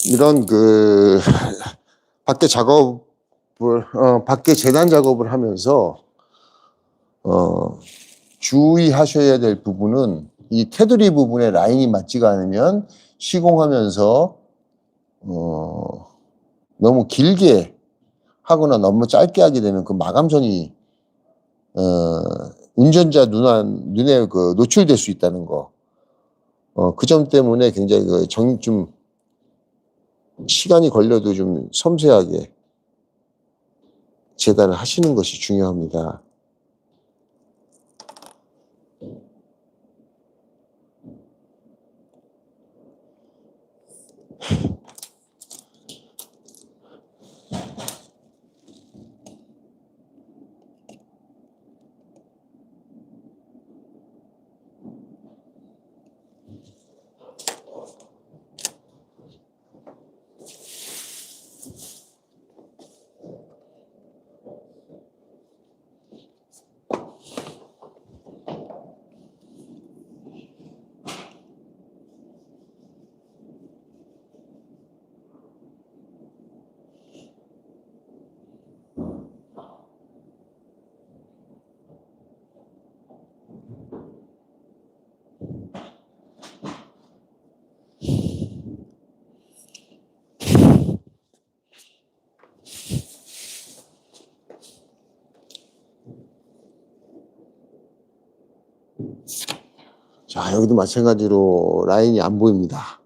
이런 그 밖에 밖에 재단 작업을 하면서 주의하셔야 될 부분은 이 테두리 부분에 라인이 맞지가 않으면 시공하면서 너무 길게 하거나 너무 짧게 하게 되면 그 마감선이 운전자 눈에 그 노출될 수 있다는 거. 그 점 때문에 굉장히 좀 시간이 걸려도 좀 섬세하게 재단을 하시는 것이 중요합니다. 자, 여기도 마찬가지로 라인이 안 보입니다.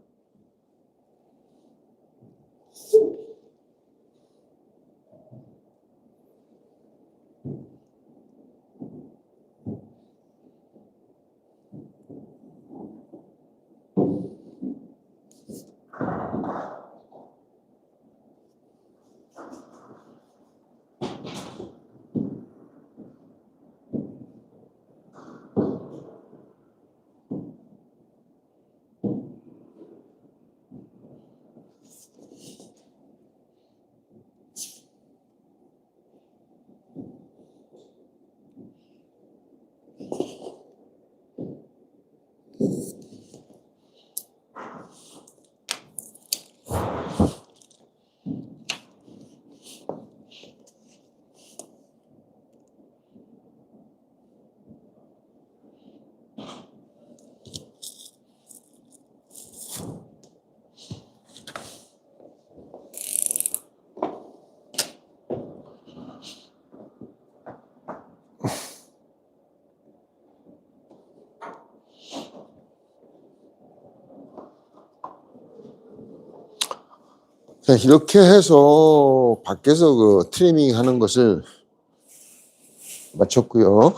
자, 이렇게 해서 밖에서 그 트리밍 하는 것을 마쳤고요.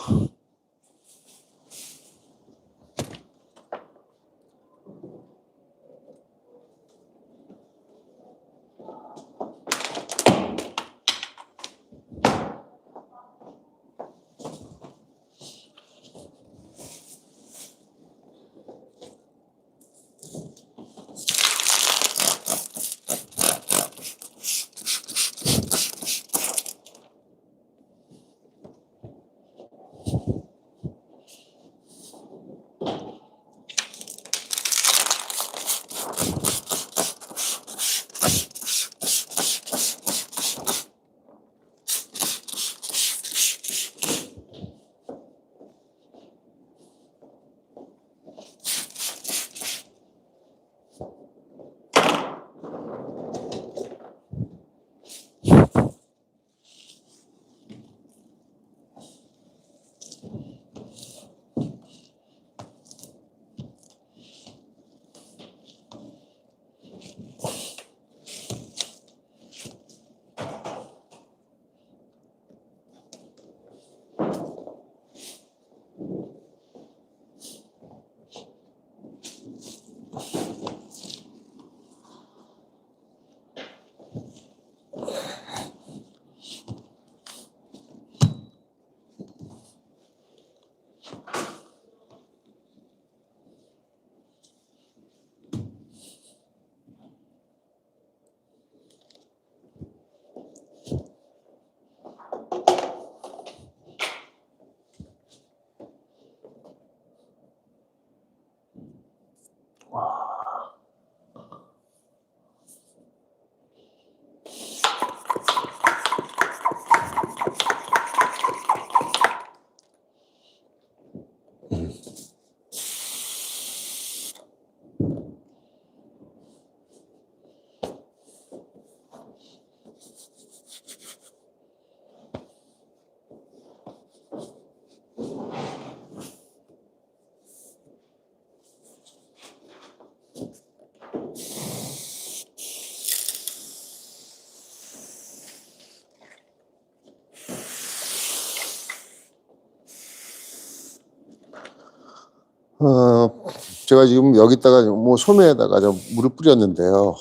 제가 지금 여기다가 뭐 소매에다가 좀 물을 뿌렸는데요.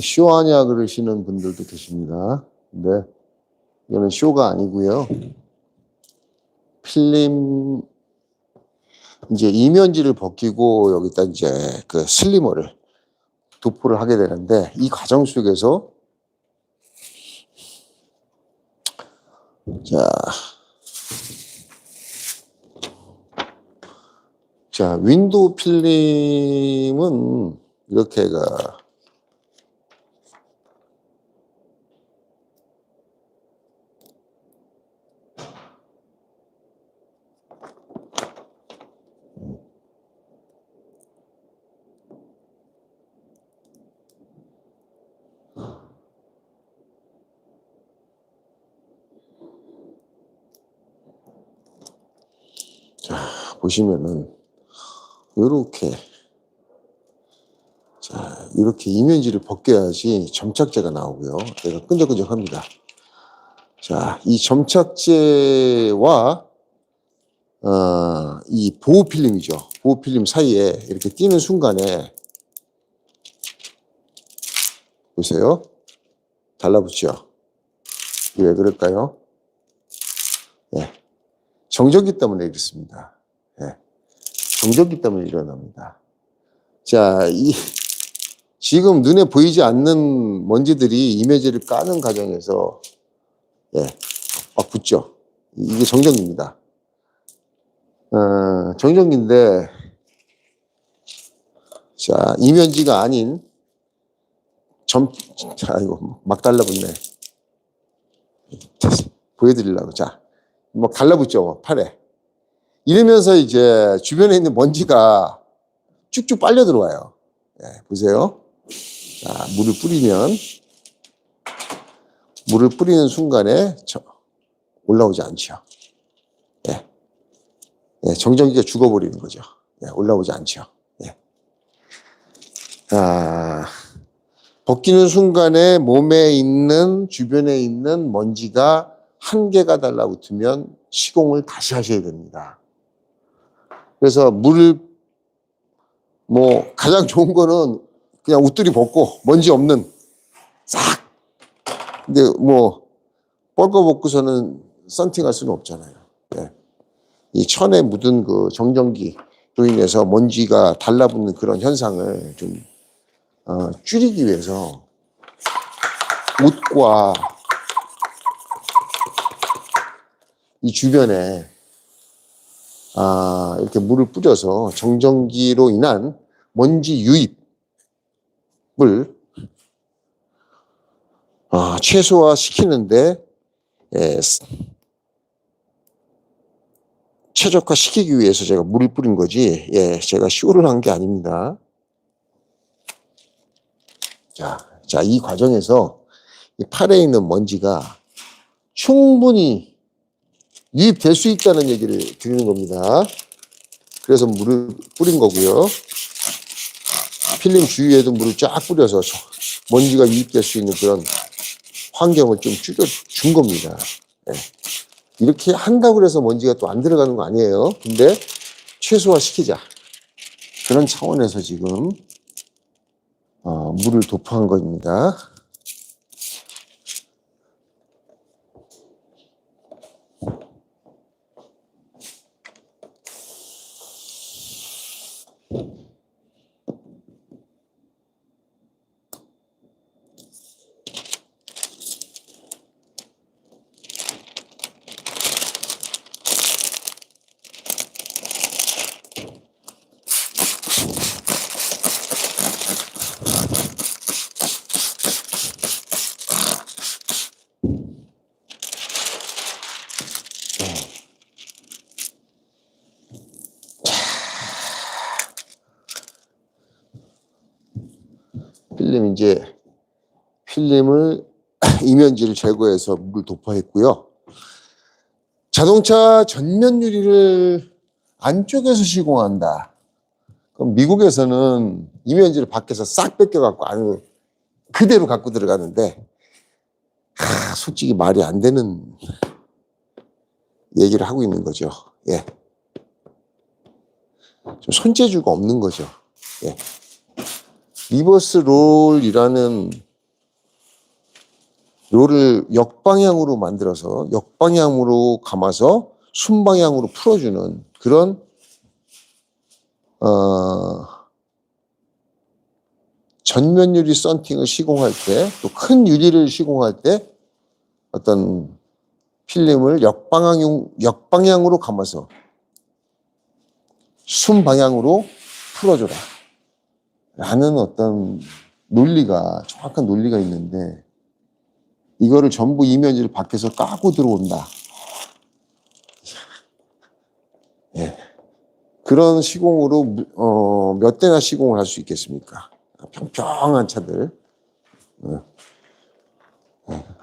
쇼하냐 그러시는 분들도 계십니다. 근데 이거는 쇼가 아니고요. 필름 이제 이면지를 벗기고 여기다 이제 그 슬리머를 도포를 하게 되는데 이 과정 속에서 자 윈도우 필름은 이렇게가 보시면은 이렇게 자 이렇게 이면지를 벗겨야지 점착제가 나오고요. 얘가 끈적끈적합니다. 자, 이 점착제와 이 보호 필름이죠. 보호 필름 사이에 이렇게 띄는 순간에 보세요. 달라붙죠. 이게 왜 그럴까요? 예. 정전기 때문에 이렇습니다. 예. 정전기 때문에 일어납니다. 자, 지금 눈에 보이지 않는 먼지들이 이미지를 까는 과정에서 예, 막 붙죠. 이게 정전기입니다. 정전기인데 자, 이면지가 아닌 자, 이거 막 달라붙네. 보여드리려고. 자, 막 달라붙죠, 팔에. 이러면서 이제 주변에 있는 먼지가 쭉쭉 빨려 들어와요. 예, 보세요. 자, 물을 뿌리는 순간에 올라오지 않죠. 예. 예, 정전기가 죽어버리는 거죠. 예, 올라오지 않죠. 예. 벗기는 순간에 몸에 있는 주변에 있는 먼지가 한 개가 달라붙으면 시공을 다시 하셔야 됩니다. 그래서 물을 가장 좋은 거는 그냥 웃들이 벗고 먼지 없는 싹. 근데 뻘거 벗고서는 썬팅할 수는 없잖아요. 네. 이 천에 묻은 그 정전기로 인해서 먼지가 달라붙는 그런 현상을 좀 줄이기 위해서 옷과 이 주변에 이렇게 물을 뿌려서 정전기로 인한 먼지 유입을 최소화시키는데 최적화시키기 위해서 제가 물을 뿌린 거지, 제가 쇼를 한 게 아닙니다. 자, 이 과정에서 이 팔에 있는 먼지가 충분히 유입될 수 있다는 얘기를 드리는 겁니다. 그래서 물을 뿌린 거고요. 필름 주위에도 물을 쫙 뿌려서 먼지가 유입될 수 있는 그런 환경을 좀 줄여준 겁니다. 네. 이렇게 한다고 해서 먼지가 또 안 들어가는 거 아니에요. 근데 최소화시키자. 그런 차원에서 지금 물을 도포한 겁니다. 필름을 이면지를 제거해서 물을 도포했고요. 자동차 전면 유리를 안쪽에서 시공한다. 그럼 미국에서는 이면지를 밖에서 싹 뺏겨갖고 안으로 그대로 갖고 들어가는데, 솔직히 말이 안 되는 얘기를 하고 있는 거죠. 예. 좀 손재주가 없는 거죠. 예. 리버스 롤이라는 롤을 역방향으로 만들어서 역방향으로 감아서 순방향으로 풀어주는 그런 전면 유리 썬팅을 시공할 때, 또 큰 유리를 시공할 때 어떤 필름을 역방향으로 감아서 순방향으로 풀어줘라 라는 어떤 논리가, 정확한 논리가 있는데, 이거를 전부 이면지를 밖에서 까고 들어온다. 예. 그런 시공으로 몇 대나 시공을 할 수 있겠습니까? 평평한 차들.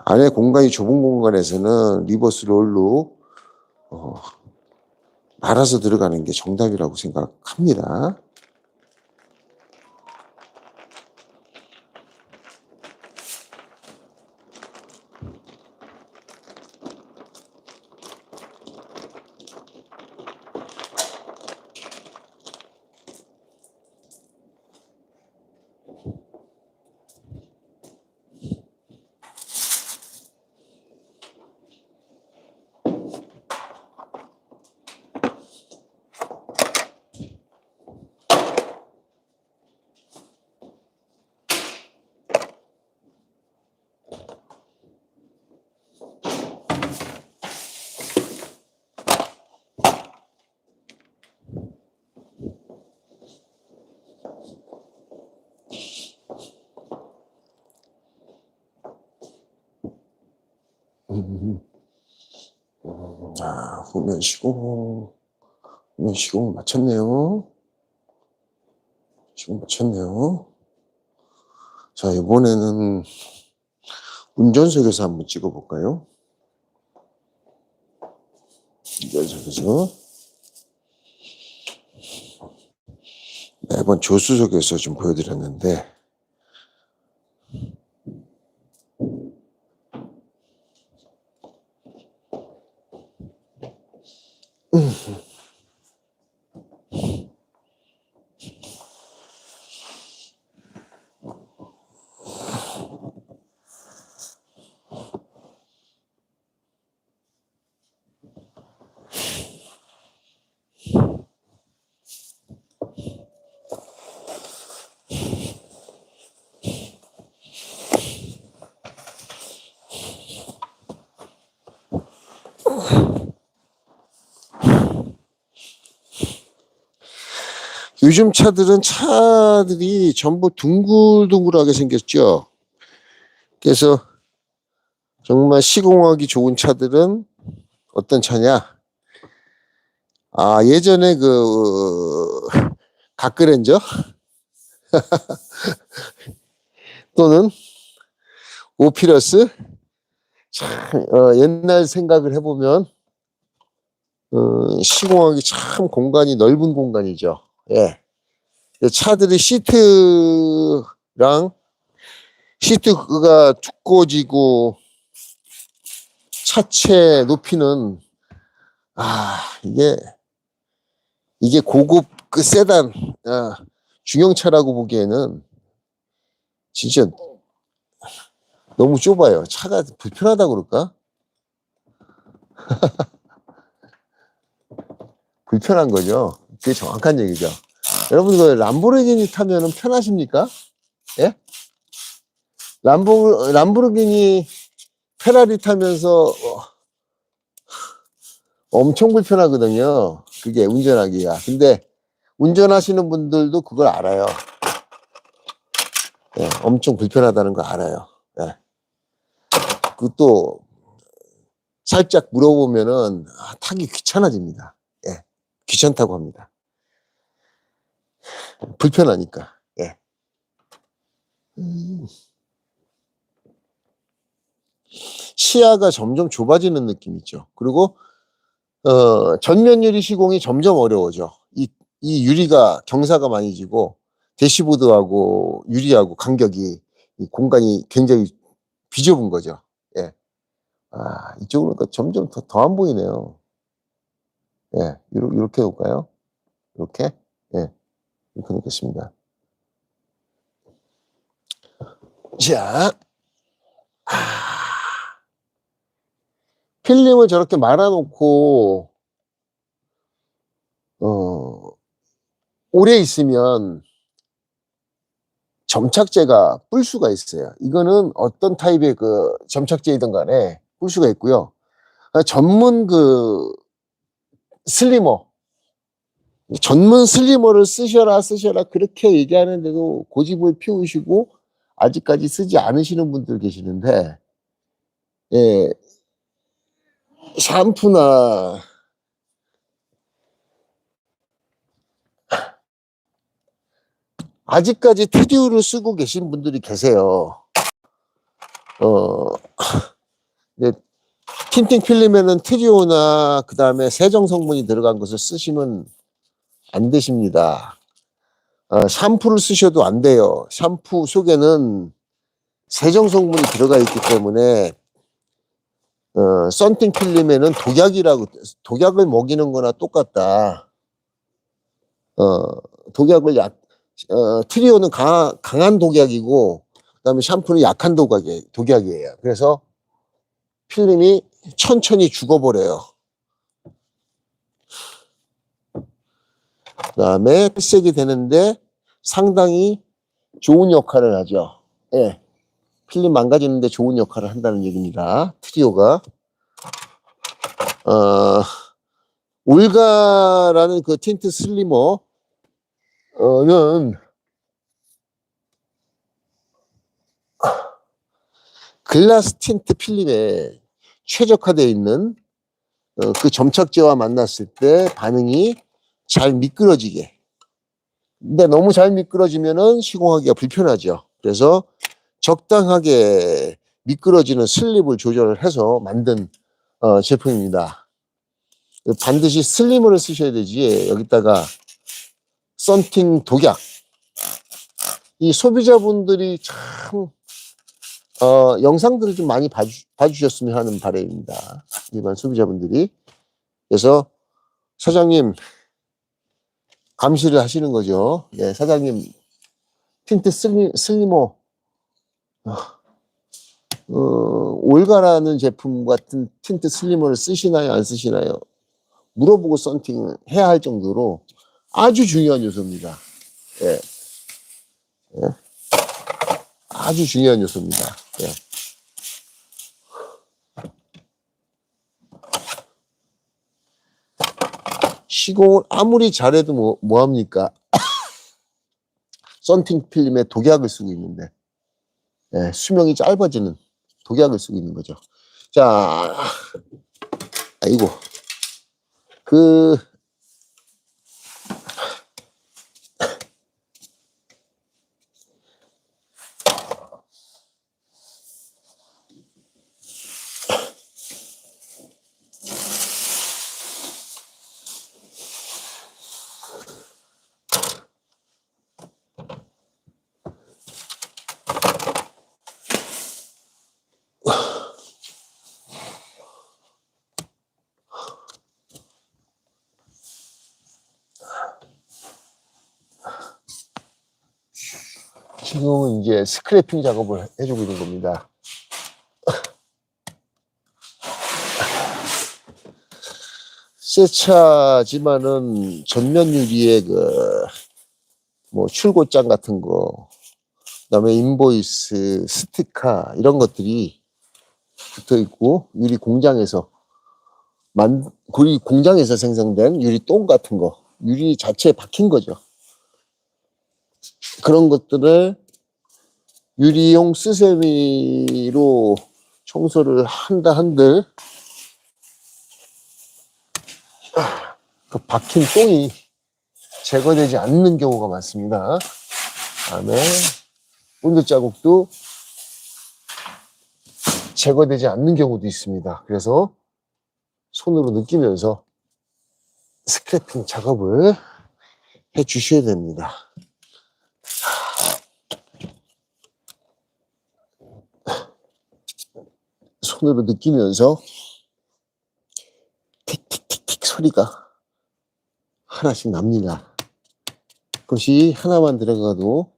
안에 공간이 좁은 공간에서는 리버스 롤로 알아서 들어가는 게 정답이라고 생각합니다. 자, 후면 시공 마쳤네요. 시공 마쳤네요. 자, 이번에는 운전석에서 한번 찍어볼까요? 운전석에서. 매번 조수석에서 좀 보여드렸는데, 요즘 차들이 전부 둥글둥글하게 생겼죠. 그래서 정말 시공하기 좋은 차들은 어떤 차냐? 아, 예전에 갓그랜저 또는 오피러스. 참, 옛날 생각을 해보면 시공하기 참 공간이 넓은 공간이죠. 예. 차들이 시트가 두꺼워지고 차체 높이는 이게 고급 그 세단 중형차라고 보기에는 진짜 너무 좁아요. 차가 불편하다고 그럴까? 불편한 거죠. 그게 정확한 얘기죠. 여러분 그 람보르기니 타면은 편하십니까? 예? 람보르기니 페라리 타면서 엄청 불편하거든요. 그게 운전하기가. 근데 운전하시는 분들도 그걸 알아요. 예, 엄청 불편하다는 거 알아요. 예. 그것도 살짝 물어보면은 타기 귀찮아집니다. 예. 귀찮다고 합니다. 불편하니까. 예. 시야가 점점 좁아지는 느낌이죠. 그리고 전면 유리 시공이 점점 어려워져. 이 유리가 경사가 많이 지고 대시보드하고 유리하고 간격이 이 공간이 굉장히 비좁은 거죠. 예. 이쪽으로 점점 더 안 보이네요. 예. 이렇게 놓을까요? 이렇게? 예. 이렇게 놓겠습니다. 자, 필름을 저렇게 말아놓고 오래 있으면 점착제가 뿔 수가 있어요. 이거는 어떤 타입의 그 점착제이든 간에 뿔 수가 있고요. 전문 슬리머를 쓰셔라 그렇게 얘기하는데도 고집을 피우시고 아직까지 쓰지 않으시는 분들 계시는데, 예, 샴푸나 아직까지 트듀를 쓰고 계신 분들이 계세요. 네, 틴팅 필름에는 트듀나 그 다음에 세정 성분이 들어간 것을 쓰시면 안 되십니다. 샴푸를 쓰셔도 안 돼요. 샴푸 속에는 세정 성분이 들어가 있기 때문에 썬팅 필름에는 독약을 먹이는 거나 똑같다. 트리오는 강한 독약이고 그다음에 샴푸는 약한 독약이에요. 그래서 필름이 천천히 죽어버려요. 그다음에 탈색이 되는데 상당히 좋은 역할을 하죠. 예. 필름 망가지는데 좋은 역할을 한다는 얘기입니다. 트리오가. 올가라는 그 틴트 슬리머는 글라스 틴트 필름에 최적화되어 있는 그 점착제와 만났을 때 반응이 잘 미끄러지게. 근데 너무 잘 미끄러지면은 시공하기가 불편하죠. 그래서 적당하게 미끄러지는 슬립을 조절을 해서 만든 제품입니다. 반드시 슬리머를 쓰셔야 되지 여기다가 썬팅 독약. 이 소비자분들이 참 영상들을 좀 많이 봐주셨으면 하는 바람입니다. 일반 소비자분들이. 그래서 사장님, 감시를 하시는 거죠. 예, 사장님, 틴트 슬리모, 올가라는 제품 같은 틴트 슬리머를 쓰시나요? 안 쓰시나요? 물어보고 썬팅 해야 할 정도로 아주 중요한 요소입니다. 예, 예. 아주 중요한 요소입니다. 예. 시공을 아무리 잘해도 뭐합니까? 썬팅 필름에 독약을 쓰고 있는데, 예, 수명이 짧아지는 독약을 쓰고 있는 거죠. 자, 아이고, 그, 지금은 이제 스크래핑 작업을 해주고 있는 겁니다. 새 차지만은 전면 유리에 출고장 같은 거, 그다음에 인보이스, 스티커 이런 것들이 붙어 있고, 유리 공장에서 생성된 유리똥 같은 거, 유리 자체에 박힌 거죠. 그런 것들을 유리용 스세미로 청소를 한들 그 박힌 똥이 제거되지 않는 경우가 많습니다. 그다음에 본드 자국도 제거되지 않는 경우도 있습니다. 그래서 손으로 느끼면서 스크래핑 작업을 해 주셔야 됩니다. 손으로 느끼면서 틱틱틱틱 소리가 하나씩 납니다. 그것이 하나만 들어가도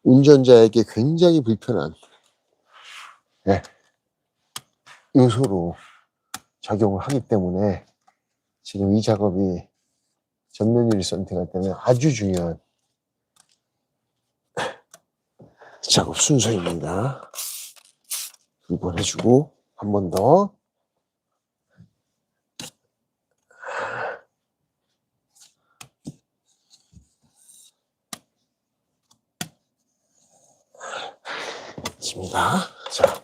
운전자에게 굉장히 불편한, 네, 요소로 작용을 하기 때문에 지금 이 작업이 전면 유리 썬팅할 때는 아주 중요한 작업 순서입니다. 2번 해주고 한 번 더. 있습니다. 자.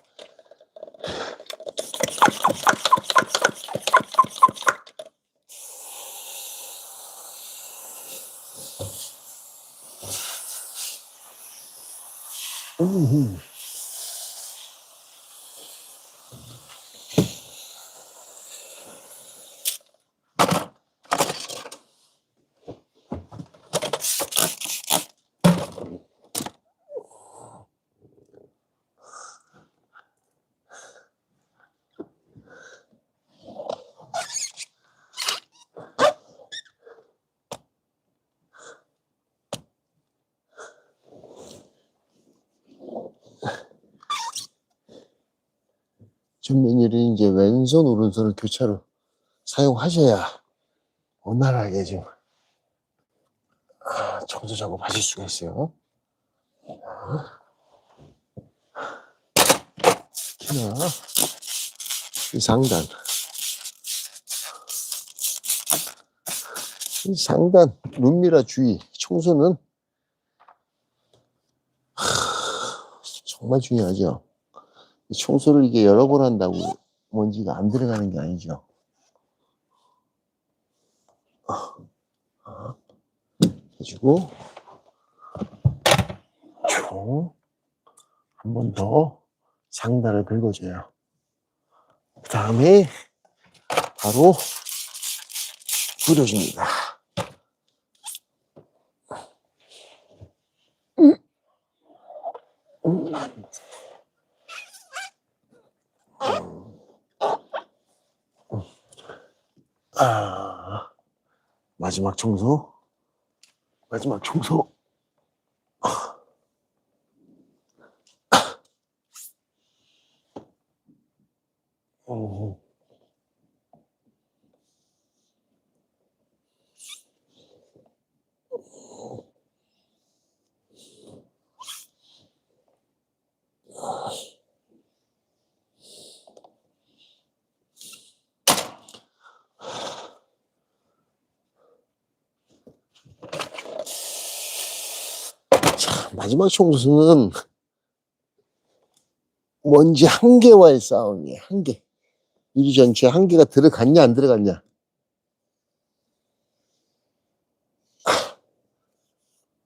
전면유리 이제 왼손 오른손을 교차로 사용하셔야 원활하게 지금 청소 작업 하실 수가 있어요. 특히나 이 상단 룸미러 주위 청소는 정말 중요하죠. 청소를 이게 여러 번 한다고 먼지가 안 들어가는 게 아니죠. 해주고 한 번 더 상단을 긁어줘요. 그 다음에 바로 뿌려줍니다. 아, 마지막 청소. 마지막 청소. 어, 마지막 청소는 먼지 한 개와의 싸움이에요. 한 개. 유리 전체 한 개가 들어갔냐, 안 들어갔냐.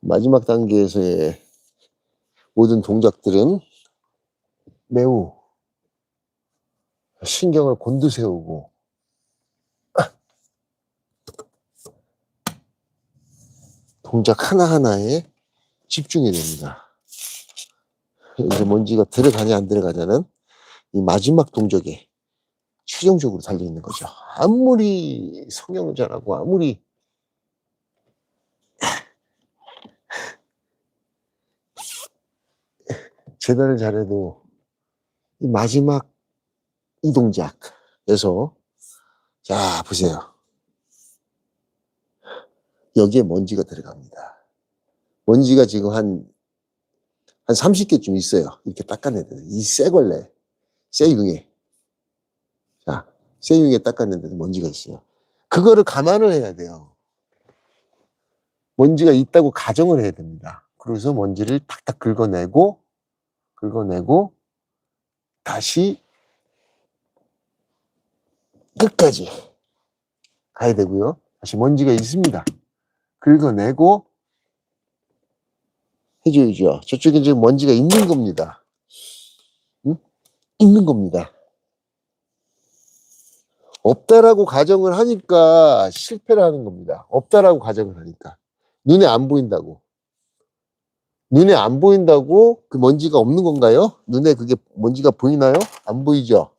마지막 단계에서의 모든 동작들은 매우 신경을 곤두세우고 동작 하나하나에 집중이 됩니다. 이제 먼지가 들어가냐 안 들어가냐는 이 마지막 동작에 최종적으로 달려있는 거죠. 아무리 성형을 잘하고 아무리 재단을 잘해도 이 마지막 이 동작에서 자 보세요. 여기에 먼지가 들어갑니다. 먼지가 지금 한 30개쯤 있어요. 이렇게 닦아내야 이 쇠걸레, 쇠융에. 자, 쇠융에 닦았는데도 먼지가 있어요. 그거를 감안을 해야 돼요. 먼지가 있다고 가정을 해야 됩니다. 그래서 먼지를 탁탁 긁어내고 다시 끝까지 가야 되고요. 다시 먼지가 있습니다. 긁어내고 해줘야죠. 저쪽에 지금 먼지가 있는 겁니다. 응? 있는 겁니다. 없다라고 가정을 하니까 실패를 하는 겁니다. 없다라고 가정을 하니까. 눈에 안 보인다고. 눈에 안 보인다고 그 먼지가 없는 건가요? 눈에 그게 먼지가 보이나요? 안 보이죠?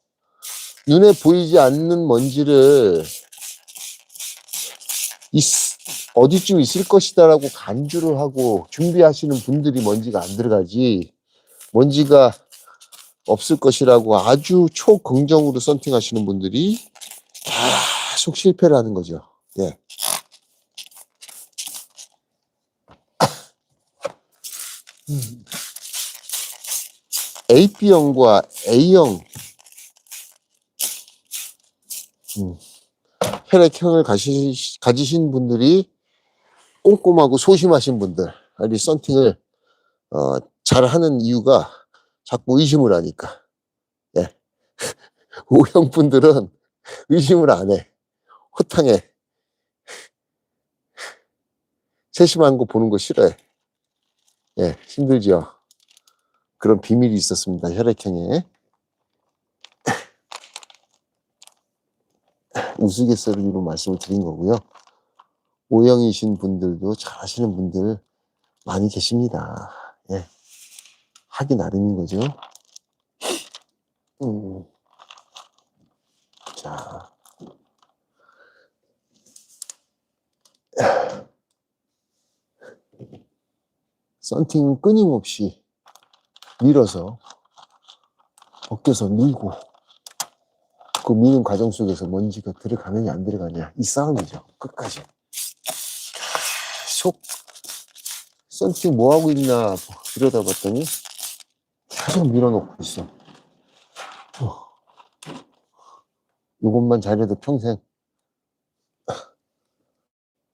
눈에 보이지 않는 먼지를 어디쯤 있을 것이다라고 간주를 하고 준비하시는 분들이 먼지가 안 들어가지, 먼지가 없을 것이라고 아주 초긍정으로 썬팅하시는 분들이 계속 실패를 하는 거죠. 예. AB형과 A형 혈액형을 가지신 분들이 꼼꼼하고 소심하신 분들, 아니 썬팅을 잘하는 이유가 자꾸 의심을 하니까. 예. O형 분들은 의심을 안 해. 호탕해. 세심한 거 보는 거 싫어해. 예, 힘들죠. 그런 비밀이 있었습니다. 혈액형에. 우스갯소리로 말씀을 드린 거고요. O형이신 분들도 잘하시는 분들 많이 계십니다. 예. 하기 나름인 거죠. 자. 썬팅은 끊임없이 밀어서 벗겨서 밀고, 그 미는 과정 속에서 먼지가 들어가느냐 안 들어가냐 이 싸움이죠. 끝까지 계속 썬팅 뭐하고 있나 들여다봤더니 계속 밀어놓고 있어. 이것만 잘해도 평생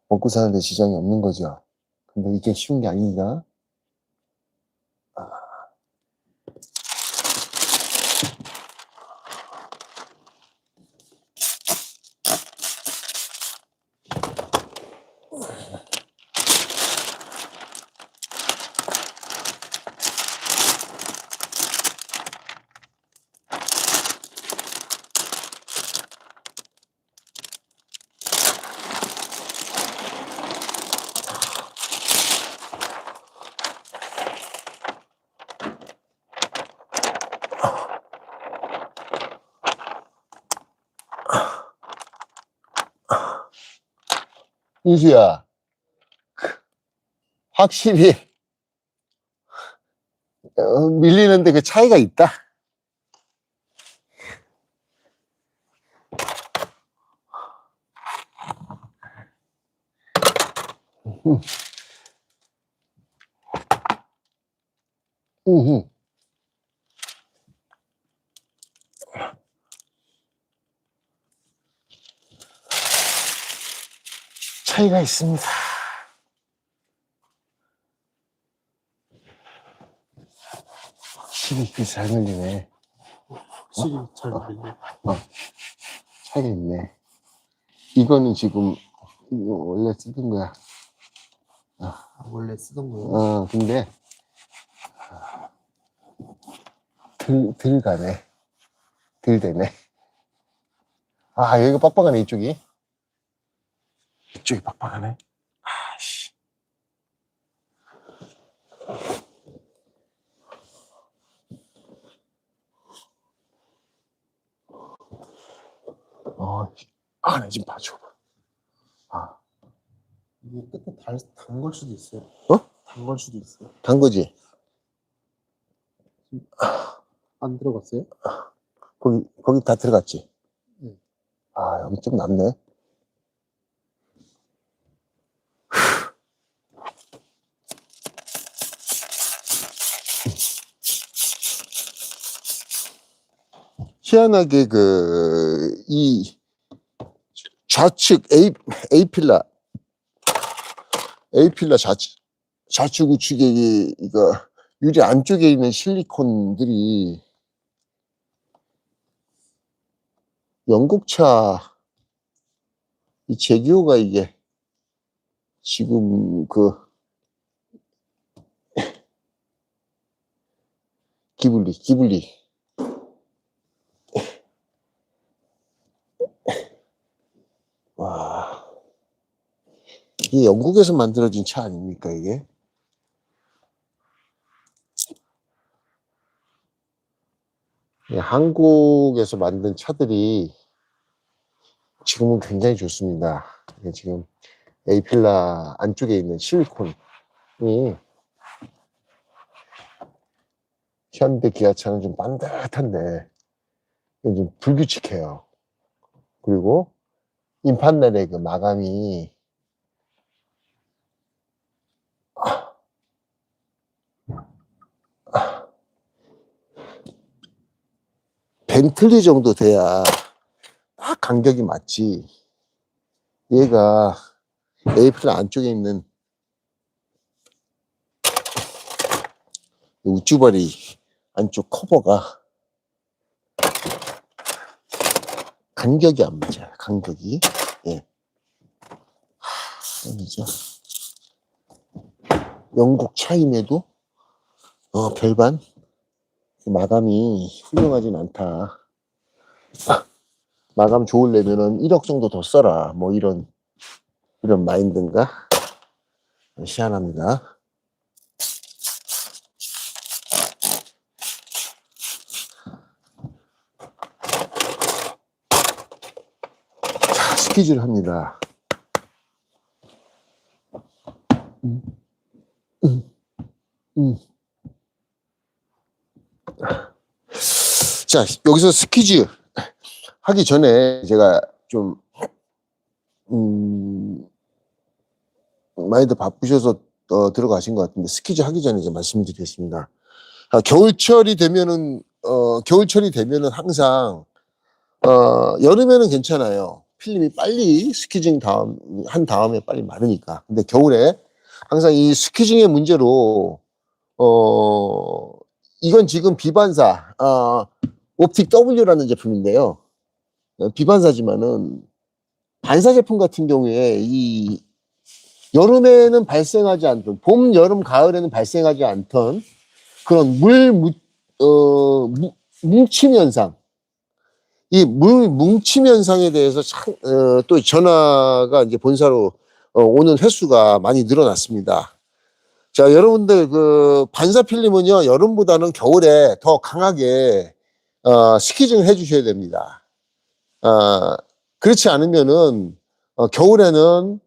먹고 사는데 지장이 없는 거죠. 근데 이게 쉬운 게 아닙니다. 인수야, 확실히 밀리는데 그 차이가 있다. 차이가 있습니다. 확실히 잘 밀리네. 확실히 잘 밀리네. 차이가 있네. 이거는 지금 이거 원래 쓰던 거야. 원래 쓰던 거예요? 근데 덜 가네. 덜 되네. 여기가 빡빡하네, 이쪽이. 이쪽이 빡빡하네. 아씨. 나 좀 봐줘. 이게 끝에 단 걸 수도 있어요. 단 걸 수도 있어요. 단 거지? 안 들어갔어요? 거기 다 들어갔지? 네. 여기 좀 남네. 희한하게 이 좌측 A필라 좌측 우측에 이거 유리 안쪽에 있는 실리콘들이 영국차 이 제기호가 이게 지금 기블리 와, 이게 영국에서 만들어진 차 아닙니까 이게? 한국에서 만든 차들이 지금은 굉장히 좋습니다. 지금 A필라 안쪽에 있는 실리콘이 현대 기아차는 좀 반듯한데 좀 불규칙해요. 그리고 임판넬의 그 마감이 벤틀리 정도 돼야 딱 간격이 맞지. 얘가 A필라 안쪽에 있는 우쭈바리 안쪽 커버가 간격이 안 맞아요. 간격이. 예. 진짜 영국 차임에도 별반 마감이 훌륭하진 않다. 마감 좋으려면은 1억 정도 더 써라. 뭐 이런 마인드인가? 희한합니다. 자, 스퀴즈를 합니다. 자, 여기서 스퀴즈 하기 전에 제가 좀 많이들 바쁘셔서 들어가신 것 같은데 스퀴즈 하기 전에 이제 말씀드리겠습니다. 겨울철이 되면은 항상 여름에는 괜찮아요. 필름이 빨리 스퀴징 한 다음에 빨리 마르니까. 근데 겨울에 항상 이 스퀴징의 문제로 이건 지금 비반사 옵틱 W라는 제품인데요. 비반사지만은 반사 제품 같은 경우에 이 여름에는 발생하지 않던 봄, 여름, 가을에는 발생하지 않던 그런 뭉침 현상, 이 뭉침 현상에 대해서 또 전화가 이제 본사로 오는 횟수가 많이 늘어났습니다. 자, 여러분들 반사 필름은요 여름보다는 겨울에 더 강하게 스퀴징을 해주셔야 됩니다. 그렇지 않으면은 겨울에는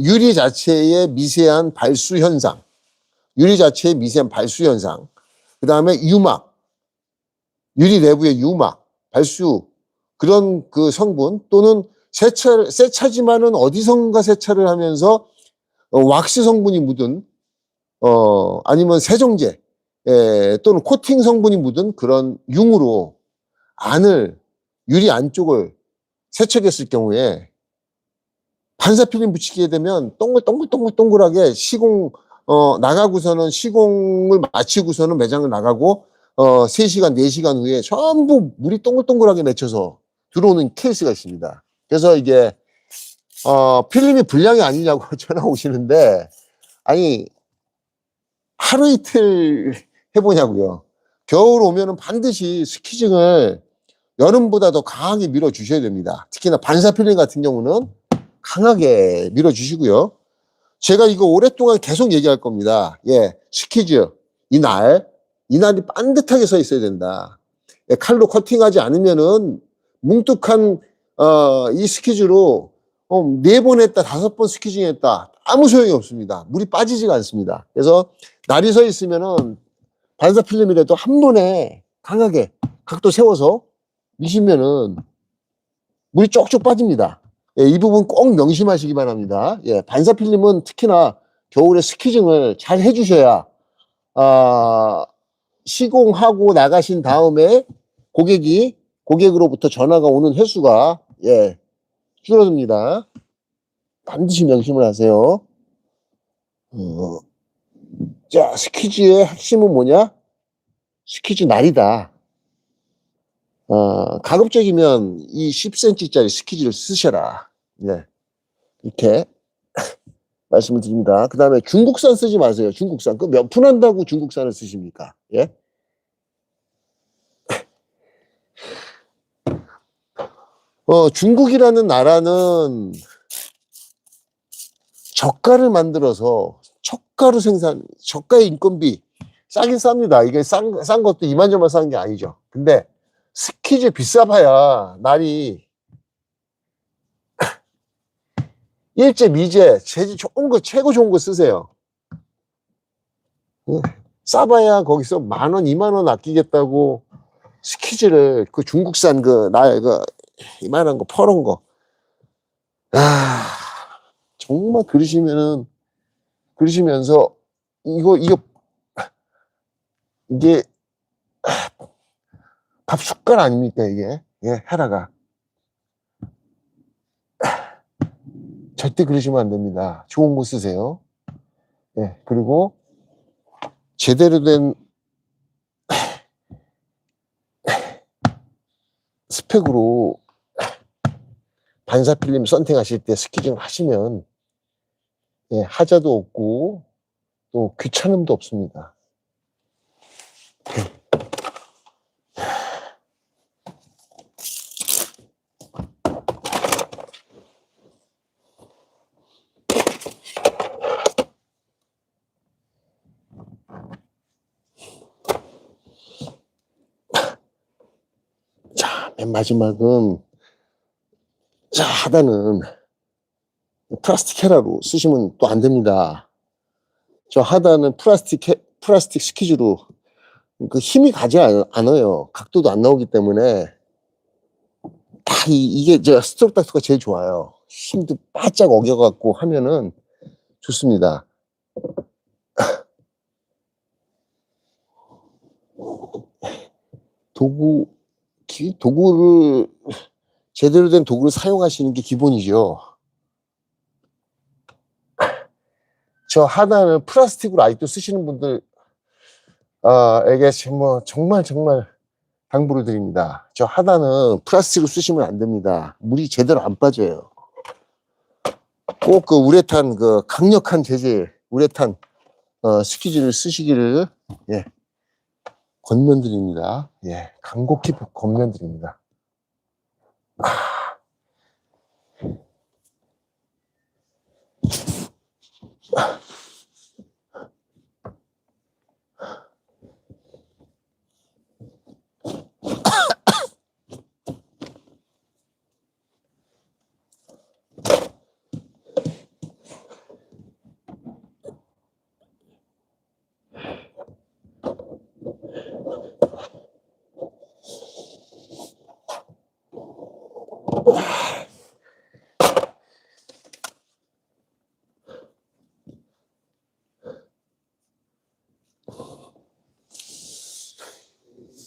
유리 자체의 미세한 발수 현상, 그 다음에 유막, 유리 내부의 유막, 발수, 그런 그 성분, 또는 세차지만은 어디선가 세차를 하면서 왁스 성분이 묻은, 아니면 세정제, 또는 코팅 성분이 묻은 그런 융으로 유리 안쪽을 세척했을 경우에 반사필름 붙이게 되면 동글동글하게 시공을 마치고서는 매장을 나가고, 3시간, 4시간 후에 전부 물이 동글동글하게 맺혀서 들어오는 케이스가 있습니다. 그래서 이게, 필름이 불량이 아니냐고 전화 오시는데, 아니, 하루 이틀 해보냐고요. 겨울 오면은 반드시 스키징을 여름보다 더 강하게 밀어주셔야 됩니다. 특히나 반사필름 같은 경우는 강하게 밀어주시고요. 제가 이거 오랫동안 계속 얘기할 겁니다. 예, 스키즈, 날이 반듯하게 서 있어야 된다. 예, 칼로 커팅하지 않으면은 뭉툭한, 이 스키즈로, 4번 했다, 5번 스키징 했다. 아무 소용이 없습니다. 물이 빠지지가 않습니다. 그래서 날이 서 있으면은 반사필름이라도 한 번에 강하게 각도 세워서 미시면은 물이 쪽쪽 빠집니다. 예, 이 부분 꼭 명심하시기 바랍니다. 예, 반사필름은 특히나 겨울에 스키징을 잘 해주셔야, 시공하고 나가신 다음에 고객으로부터 전화가 오는 횟수가, 예, 줄어듭니다. 반드시 명심을 하세요. 자, 스키즈의 핵심은 뭐냐? 스키즈 날이다. 가급적이면 이 10cm짜리 스키즈를 쓰셔라. 예, 이렇게 말씀을 드립니다. 그 다음에 중국산 쓰지 마세요. 중국산. 그 몇 푼 한다고 중국산을 쓰십니까? 예? 중국이라는 나라는 저가를 만들어서 저가의 인건비, 싸긴 쌉니다. 이게 싼 것도 이만저만 싼 게 아니죠. 근데 스키즈 비싸봐야 날이 일제, 미제, 재질 좋은 거, 최고 좋은 거 쓰세요. 싸봐야 거기서 10,000원, 20,000원 아끼겠다고 스키즈를 그 중국산 이만한 거, 퍼런 거. 정말 그러시면서 이게 밥 숟갈 아닙니까, 이게? 예, 헤라가. 절대 그러시면 안 됩니다. 좋은 거 쓰세요. 예, 그리고 제대로 된 스펙으로 반사필름 선택하실 때 스키징 하시면, 예, 하자도 없고 또 귀찮음도 없습니다. 자, 맨 마지막은, 자, 하단은 플라스틱 헤라로 쓰시면 또 안 됩니다. 저 하단은 플라스틱 스키즈로 그 힘이 가지 않아요. 각도도 안 나오기 때문에 이게 저 스트로크 닥터가 제일 좋아요. 힘도 바짝 어겨갖고 하면은 좋습니다. 제대로 된 도구를 사용하시는 게 기본이죠. 저 하단을 플라스틱으로 아직도 쓰시는 분들, 에게 정말 당부를 드립니다. 저 하단은 플라스틱으로 쓰시면 안 됩니다. 물이 제대로 안 빠져요. 꼭 그 우레탄, 그 강력한 재질, 우레탄, 스키즈를 쓰시기를, 예, 권면드립니다. 예, 간곡히 권면드립니다.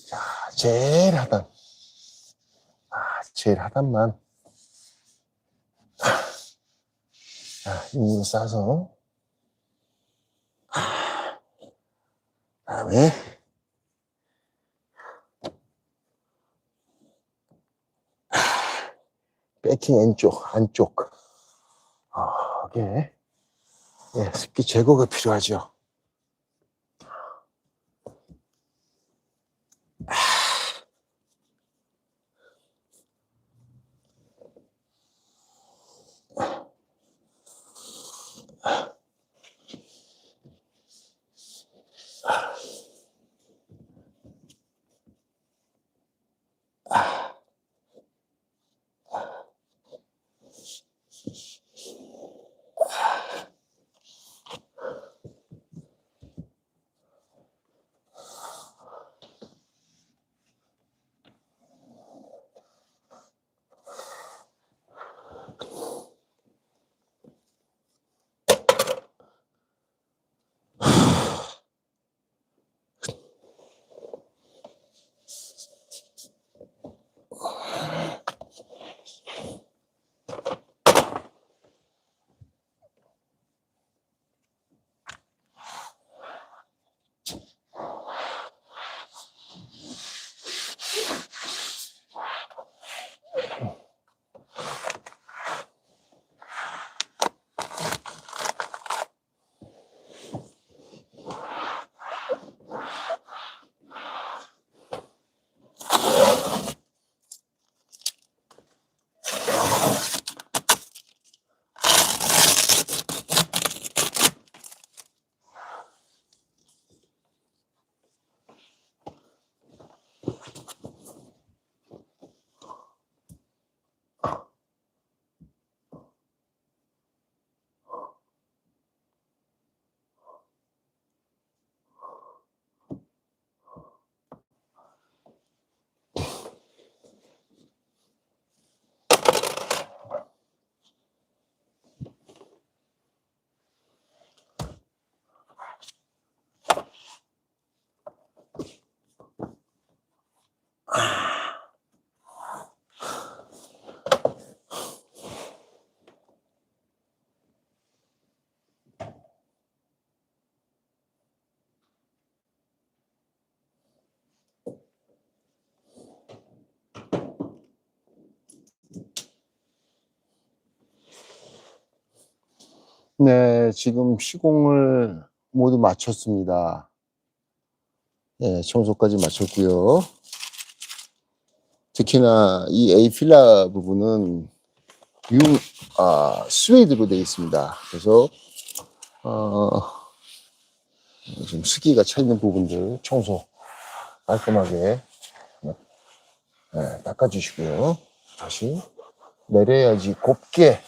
자, 제일 하단. 제일 하단만. 자, 힘으로 싸서. 다음에 백킹 왼쪽, 안쪽. 이게 예, 습기 제거가 필요하죠. 네, 지금 시공을 모두 마쳤습니다. 네, 청소까지 마쳤고요. 특히나 이 A 필라 부분은 스웨이드로 되어 있습니다. 그래서 좀 습기가 차 있는 부분들 청소 깔끔하게 닦아주시고요. 다시 내려야지 곱게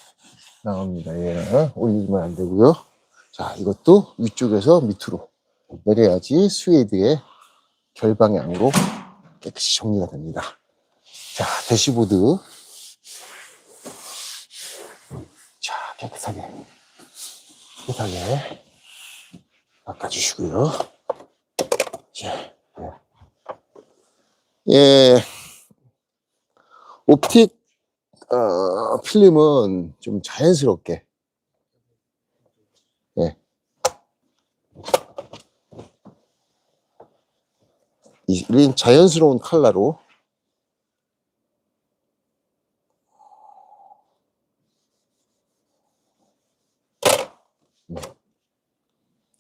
나옵니다. 예, 올리면 안 되고요. 자, 이것도 위쪽에서 밑으로 내려야지 스웨이드의 결방향으로 깨끗이 정리가 됩니다. 자, 대시보드. 자, 깨끗하게 닦아주시고요. 자, 예, 옵틱 필름은 좀 자연스럽게, 예, 이런 자연스러운 컬러로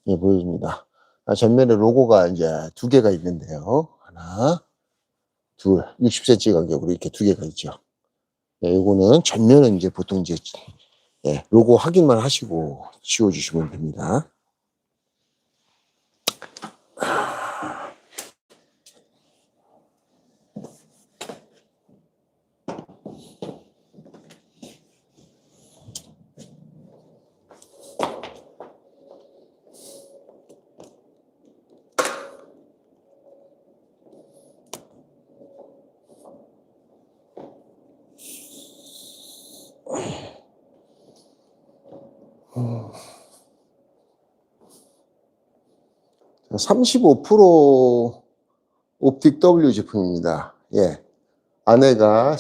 예, 보여줍니다. 전면에 로고가 이제 두 개가 있는데요. 하나, 둘, 60cm 간격으로 이렇게 두 개가 있죠. 예, 요거는 전면은 이제 보통 이제 예, 로고 확인만 하시고 지워주시면 됩니다. (35% 옵틱 W) 제품입니다. 예. 안에가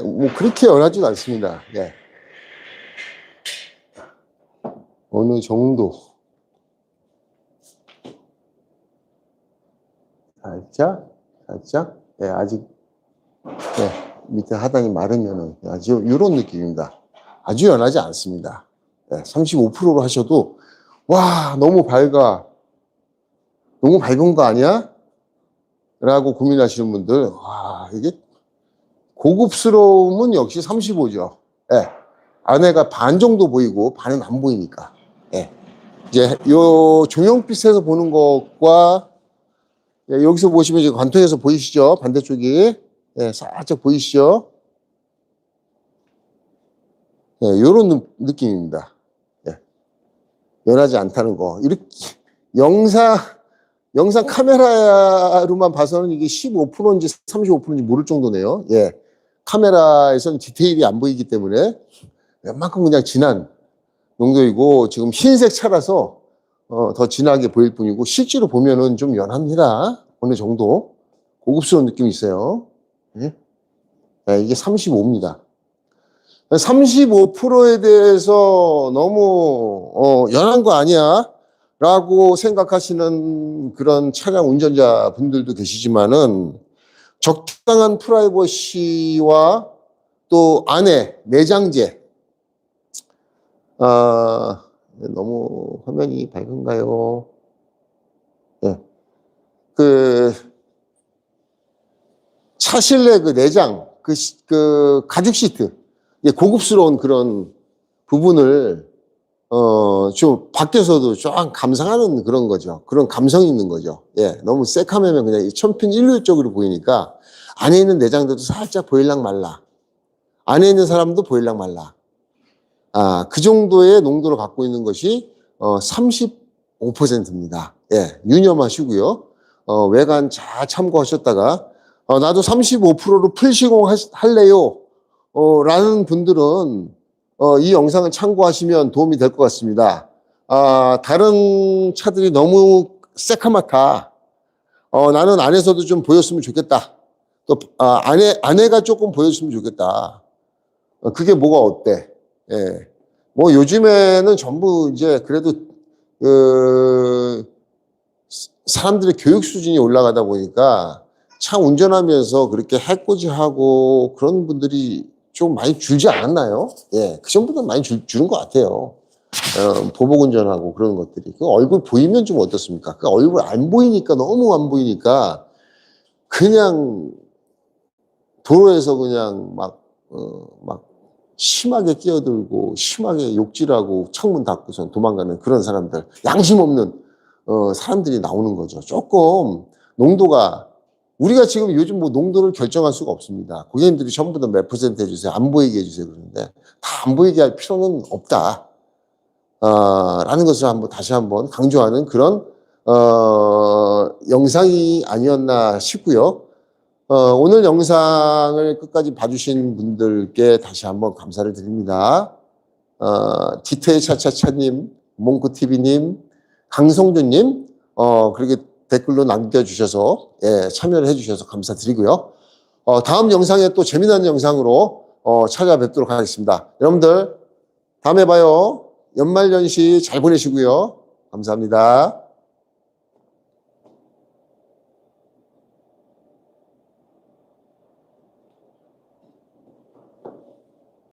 뭐 그렇게 연하지도 않습니다. 예. 어느 정도 살짝 예, 아직 예, 밑에 하단이 마르면은 아주 이런 느낌입니다. 아주 연하지 않습니다. 예, 35%로 하셔도 와 너무 밝아, 너무 밝은 거 아니야? 라고 고민하시는 분들, 와 이게 고급스러움은 역시 35죠. 예, 안에가 반 정도 보이고 반은 안 보이니까. 예. 이제 요 조명빛에서 보는 것과 예, 여기서 보시면 이제 관통에서 보이시죠? 반대쪽이 예, 살짝 보이시죠? 예, 요런 느낌입니다. 예. 연하지 않다는 거. 이렇게 영상 카메라로만 봐서는 이게 15%인지 35%인지 모를 정도네요. 예. 카메라에서는 디테일이 안 보이기 때문에 웬만큼 그냥 진한 농도이고 지금 흰색 차라서 더 진하게 보일 뿐이고 실제로 보면은 좀 연합니다. 어느 정도 고급스러운 느낌이 있어요. 예? 네, 이게 35입니다. 35%에 대해서 너무 연한 거 아니야? 라고 생각하시는 그런 차량 운전자 분들도 계시지만은 적당한 프라이버시와 또 안에 내장재 너무 화면이 밝은가요? 네. 그 차 실내 그 내장 그 가죽 시트 고급스러운 그런 부분을 좀 밖에서도 좀 감상하는 그런 거죠. 그런 감성이 있는 거죠. 예, 너무 새카매면 그냥 천편일률적으로 보이니까 안에 있는 내장들도 살짝 보일랑 말라. 안에 있는 사람도 보일랑 말라. 그 정도의 농도를 갖고 있는 것이 35%입니다. 예, 유념하시고요. 외관 잘 참고하셨다가 나도 35%로 풀시공 할래요. 라는 분들은 이 영상을 참고하시면 도움이 될 것 같습니다. 다른 차들이 너무 새카맣다. 나는 안에서도 좀 보였으면 좋겠다. 또 안에가 조금 보였으면 좋겠다. 그게 뭐가 어때? 예. 뭐 요즘에는 전부 이제 그래도 사람들의 교육 수준이 올라가다 보니까 차 운전하면서 그렇게 해코지하고 그런 분들이 좀 많이 줄지 않았나요? 예, 그 정도는 많이 줄은 것 같아요. 보복 운전하고 그런 것들이. 그 얼굴 보이면 좀 어떻습니까? 그 얼굴 안 보이니까, 너무 안 보이니까 그냥 도로에서 그냥 막 심하게 끼어들고 심하게 욕질하고 창문 닫고선 도망가는 그런 사람들, 양심 없는 사람들이 나오는 거죠. 조금 농도가, 우리가 지금 요즘 뭐 농도를 결정할 수가 없습니다. 고객님들이 전부 다 몇 퍼센트 해주세요, 안 보이게 해주세요 그러는데 다 안 보이게 할 필요는 없다 라는 것을 다시 한번 강조하는 그런 영상이 아니었나 싶고요. 오늘 영상을 끝까지 봐주신 분들께 다시 한번 감사를 드립니다. 디테일 차차차님, 몽크TV님, 강성준님, 그렇게 댓글로 남겨주셔서, 예, 참여를 해주셔서 감사드리고요. 다음 영상에 또 재미난 영상으로 찾아뵙도록 하겠습니다. 여러분들, 다음에 봐요. 연말연시 잘 보내시고요. 감사합니다.